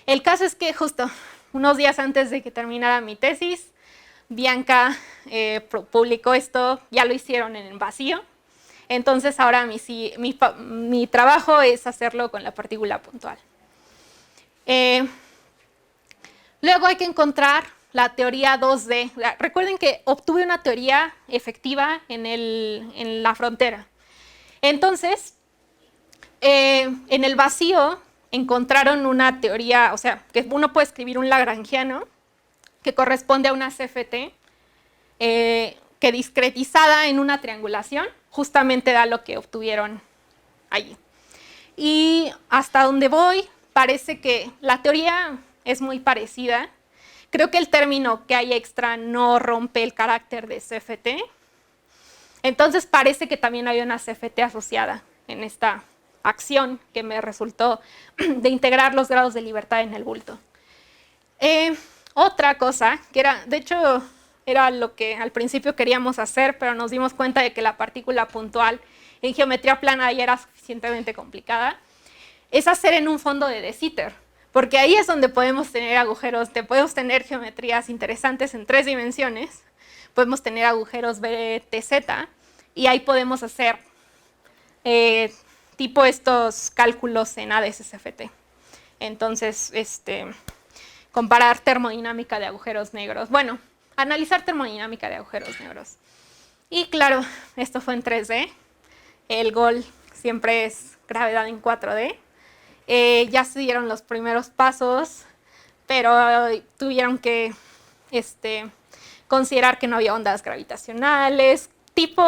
El caso es que justo unos días antes de que terminara mi tesis, Bianca publicó esto, ya lo hicieron en vacío. Entonces ahora mi trabajo es hacerlo con la partícula puntual. Luego hay que encontrar la teoría 2D. Recuerden que obtuve una teoría efectiva en la frontera. Entonces, en el vacío encontraron una teoría, o sea, que uno puede escribir un lagrangiano que corresponde a una CFT que discretizada en una triangulación justamente da lo que obtuvieron allí. Y hasta donde voy, parece que la teoría es muy parecida. Creo que el término que hay extra no rompe el carácter de CFT. Entonces parece que también había una CFT asociada en esta acción que me resultó de integrar los grados de libertad en el bulto. Otra cosa, que era, de hecho, era lo que al principio queríamos hacer, pero nos dimos cuenta de que la partícula puntual en geometría plana ya era suficientemente complicada, es hacer en un fondo de de Sitter, porque ahí es donde podemos tener agujeros, podemos tener geometrías interesantes en 3 dimensiones, podemos tener agujeros BTZ, y ahí podemos hacer tipo estos cálculos en ADS-CFT. Entonces, comparar termodinámica de agujeros negros. Bueno, analizar termodinámica de agujeros negros. Y claro, esto fue en 3D. El gol siempre es gravedad en 4D. Ya se dieron los primeros pasos, pero tuvieron que considerar que no había ondas gravitacionales, tipo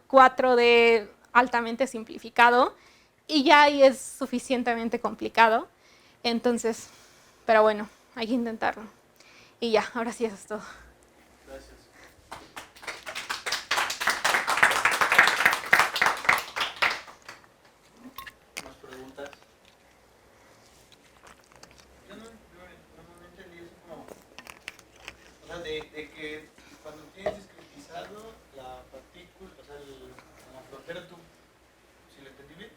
4D altamente simplificado, y ya ahí es suficientemente complicado. Entonces, pero bueno, hay que intentarlo. Y ya, ahora sí eso es todo. Gracias. ¿Más preguntas? Yo no entendí eso como, o sea, de que cuando tienes discretizado la partícula, o sea, en la frontera tú, si lo entendí bien,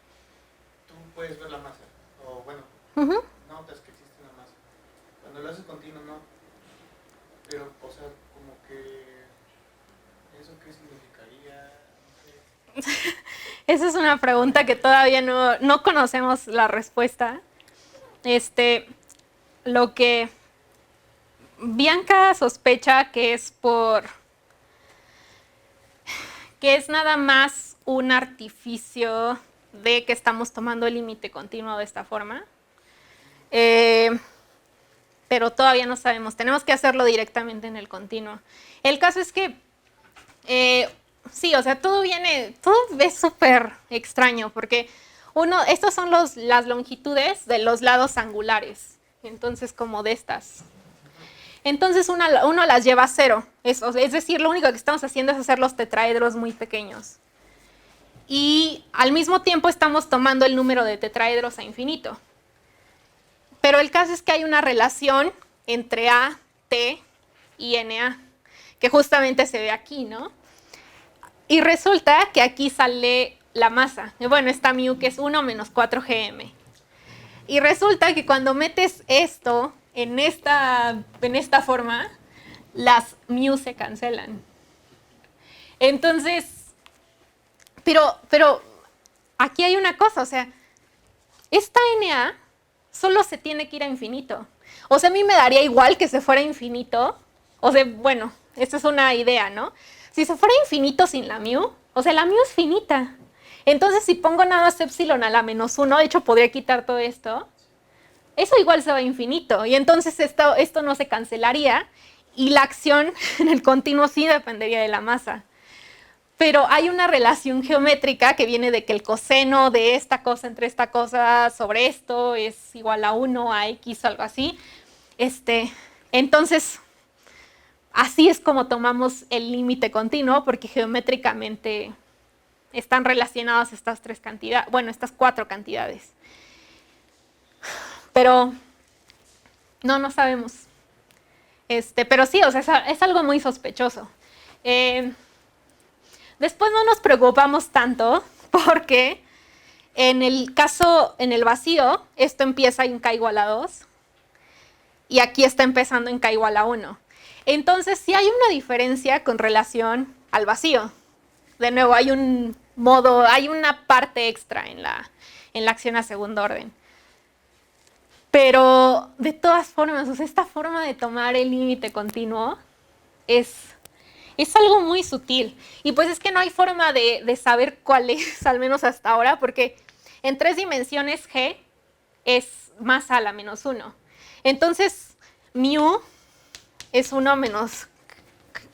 tú puedes ver la masa, o bueno, notas que existe una masa. Cuando lo haces continuo no, pero, o sea, como que, ¿eso qué significaría? No sé. Esa es una pregunta que todavía no conocemos la respuesta. Lo que Bianca sospecha que es nada más un artificio de que estamos tomando el límite continuo de esta forma. Pero todavía no sabemos. Tenemos que hacerlo directamente en el continuo. El caso es que sí, o sea, todo es súper extraño porque estos son las longitudes de los lados angulares, entonces como de estas. Entonces uno las lleva a 0, es decir, lo único que estamos haciendo es hacer los tetraedros muy pequeños. Y al mismo tiempo estamos tomando el número de tetraedros a infinito. Pero el caso es que hay una relación entre A, T y NA, que justamente se ve aquí, ¿no? Y resulta que aquí sale la masa. Bueno, esta mu que es 1 menos 4gm. Y resulta que cuando metes esto en esta forma, las mu se cancelan. Entonces, pero aquí hay una cosa, o sea, esta NA solo se tiene que ir a infinito. O sea, a mí me daría igual que se fuera a infinito. O sea, bueno, esta es una idea, ¿no? Si se fuera infinito sin la mu, o sea, la mu es finita. Entonces, si pongo nada más epsilon a la -1, de hecho, podría quitar todo esto. Eso igual se va a infinito. Y entonces esto no se cancelaría. Y la acción en el continuo sí dependería de la masa. Pero hay una relación geométrica que viene de que el coseno de esta cosa entre esta cosa sobre esto es igual a 1 a x o algo así. Entonces, así es como tomamos el límite continuo, porque geométricamente están relacionadas estas 3 cantidades, bueno, estas 4 cantidades. Pero no sabemos. Pero sí, o sea, es algo muy sospechoso. Después no nos preocupamos tanto porque en el vacío, esto empieza en k igual a 2 y aquí está empezando en k igual a 1. Entonces, sí hay una diferencia con relación al vacío. De nuevo, hay una parte extra en la acción a segundo orden. Pero, de todas formas, o sea, esta forma de tomar el límite continuo es algo muy sutil. Y pues es que no hay forma de saber cuál es, al menos hasta ahora, porque en 3 dimensiones G es más a la menos 1. Entonces, mu es 1 menos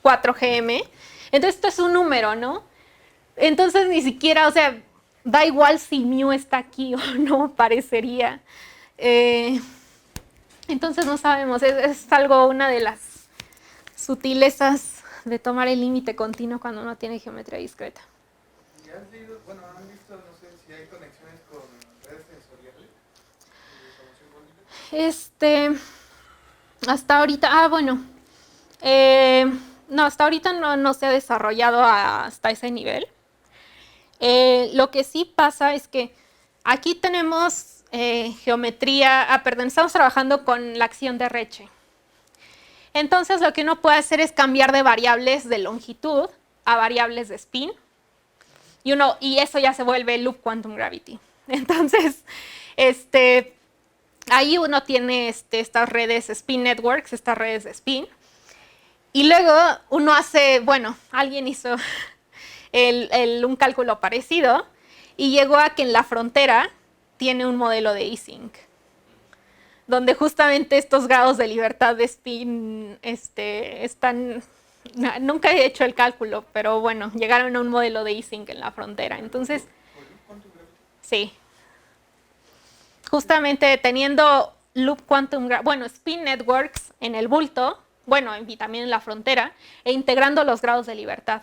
4gm. Entonces, esto es un número, ¿no? Entonces, ni siquiera, o sea, da igual si mu está aquí o no, parecería. Entonces, no sabemos. Es algo, una de las sutilezas de tomar el límite continuo cuando uno tiene geometría discreta. ¿Y has leído, bueno, han visto, no sé, si hay conexiones con redes tensoriales de información cuántica? Hasta ahorita, bueno, no, hasta ahorita no se ha desarrollado hasta ese nivel. Lo que sí pasa es que aquí tenemos geometría, perdón, estamos trabajando con la acción de Reche. Entonces, lo que uno puede hacer es cambiar de variables de longitud a variables de spin. Y eso ya se vuelve loop quantum gravity. Entonces, ahí uno tiene estas redes spin networks, estas redes de spin. Y luego uno hace, bueno, alguien hizo un cálculo parecido y llegó a que en la frontera tiene un modelo de Ising, donde justamente estos grados de libertad de spin están... Nunca he hecho el cálculo, pero bueno, llegaron a un modelo de Ising en la frontera. Entonces, sí. Justamente teniendo loop quantum, bueno, spin networks en el bulto, bueno, y también en la frontera, e integrando los grados de libertad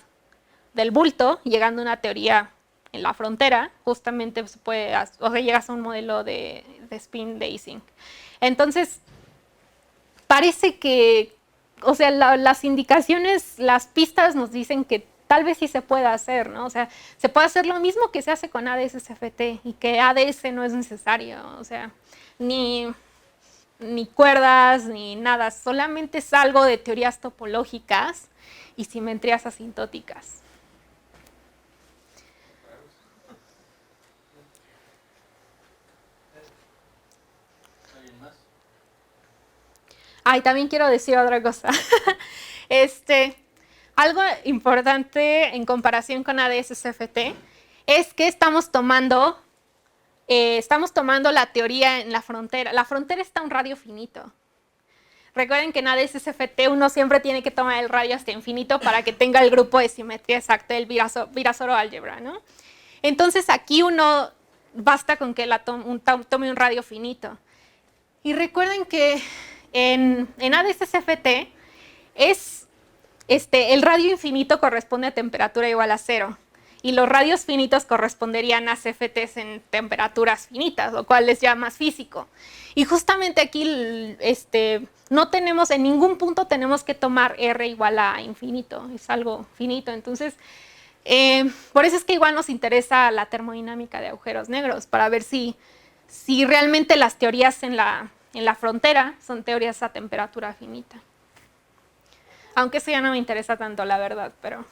del bulto, llegando a una teoría en la frontera, justamente se puede, o sea, llegas a un modelo de spin de Ising. Entonces, parece que, o sea, las indicaciones, las pistas nos dicen que tal vez sí se puede hacer, ¿no? O sea, se puede hacer lo mismo que se hace con ADS-CFT y que ADS no es necesario, o sea, ni cuerdas, ni nada, solamente es algo de teorías topológicas y simetrías asintóticas. Ay, también quiero decir otra cosa. Algo importante en comparación con ADS-CFT es que estamos tomando la teoría en la frontera. La frontera está a un radio finito. Recuerden que en ADS-CFT uno siempre tiene que tomar el radio hasta infinito para que tenga el grupo de simetría exacta del Virasoro álgebra, ¿no? Entonces aquí uno basta con que tome un radio finito. Y recuerden que en ADS-CFT el radio infinito corresponde a temperatura igual a 0 y los radios finitos corresponderían a CFTs en temperaturas finitas, lo cual es ya más físico. Y justamente aquí no tenemos, en ningún punto tenemos que tomar R igual a infinito, es algo finito. Entonces, por eso es que igual nos interesa la termodinámica de agujeros negros, para ver si realmente las teorías en la frontera son teorías a temperatura finita. Aunque eso ya no me interesa tanto, la verdad, pero...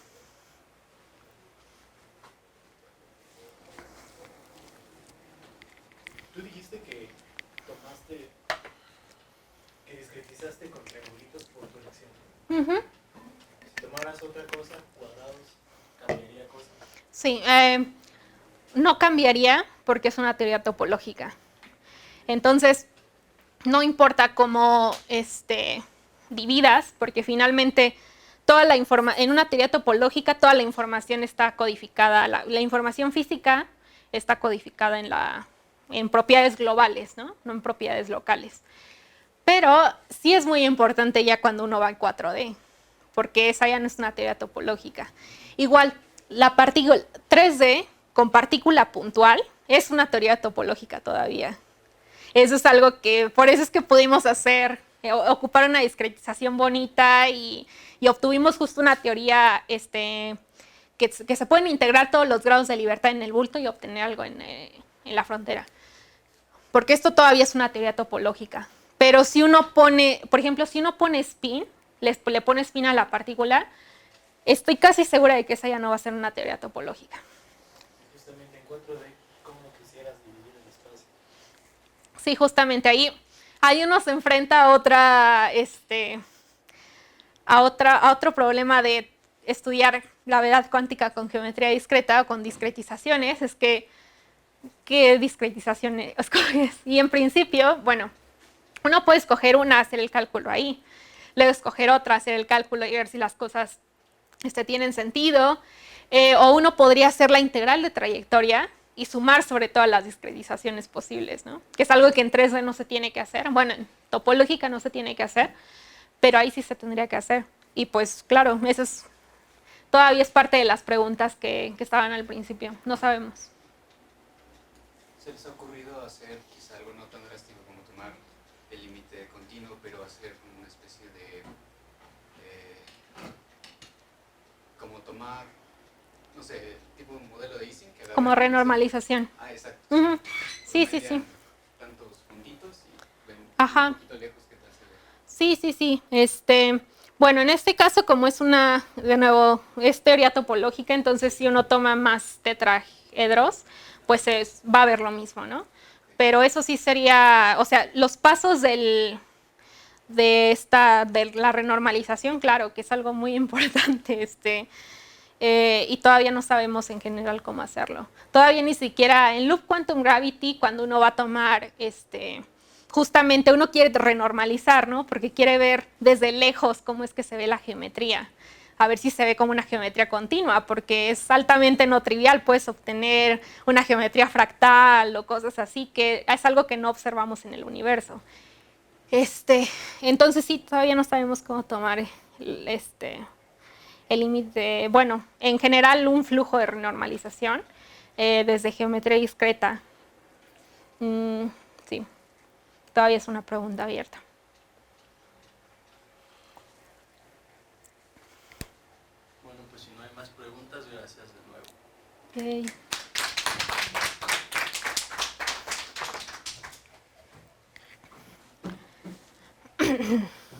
Tú dijiste que discretizaste con triangulitos por tu elección. Si tomaras otra cosa, cuadrados, ¿cambiaría cosas? Sí, no cambiaría porque es una teoría topológica. Entonces, no importa cómo dividas, porque finalmente en una teoría topológica toda la información está codificada, la información física está codificada en propiedades globales, ¿no? No en propiedades locales. Pero sí es muy importante ya cuando uno va al 4D, porque esa ya no es una teoría topológica. Igual, la partícula 3D con partícula puntual es una teoría topológica todavía. Eso es algo que, por eso es que pudimos hacer ocupar una discretización bonita y obtuvimos justo una teoría que se pueden integrar todos los grados de libertad en el bulto y obtener algo en la frontera. Porque esto todavía es una teoría topológica. Pero si uno pone, por ejemplo, si uno pone spin, le pone spin a la partícula, estoy casi segura de que esa ya no va a ser una teoría topológica. Justamente encuentro de cómo quisieras dividir el espacio. Sí, justamente ahí uno se enfrenta a otro problema de estudiar gravedad cuántica con geometría discreta o con discretizaciones, es que ¿qué discretización escoges? Y en principio, bueno, uno puede escoger una, hacer el cálculo ahí, luego escoger otra, hacer el cálculo y ver si las cosas tienen sentido, o uno podría hacer la integral de trayectoria y sumar sobre todas las discretizaciones posibles, ¿no? Que es algo que en 3D no se tiene que hacer, bueno, en topológica no se tiene que hacer, pero ahí sí se tendría que hacer. Y pues claro, eso todavía es parte de las preguntas que estaban al principio, no sabemos. ¿Se les ha ocurrido hacer quizá algo no tan drástico como tomar el límite continuo, pero hacer una especie de como tomar, no sé, tipo un modelo de Ising? Como renormalización. Ah, exacto. Sí. Tantos puntitos y ven Ajá. un poquito lejos, ¿qué tal se ve? Sí. Bueno, en este caso, como es de nuevo, es teoría topológica, entonces si uno toma más tetraedros, pues va a haber lo mismo, ¿no? Pero eso sí sería, o sea, los pasos de la renormalización, claro, que es algo muy importante, y todavía no sabemos en general cómo hacerlo. Todavía ni siquiera en Loop Quantum Gravity, cuando uno va a tomar, justamente uno quiere renormalizar, ¿no? Porque quiere ver desde lejos cómo es que se ve la geometría. A ver si se ve como una geometría continua, porque es altamente no trivial, puedes obtener una geometría fractal o cosas así, que es algo que no observamos en el universo. Entonces sí, todavía no sabemos cómo tomar el límite, bueno, en general un flujo de renormalización desde geometría discreta. Sí, todavía es una pregunta abierta. Bueno, pues si no hay más preguntas, gracias de nuevo. Okay.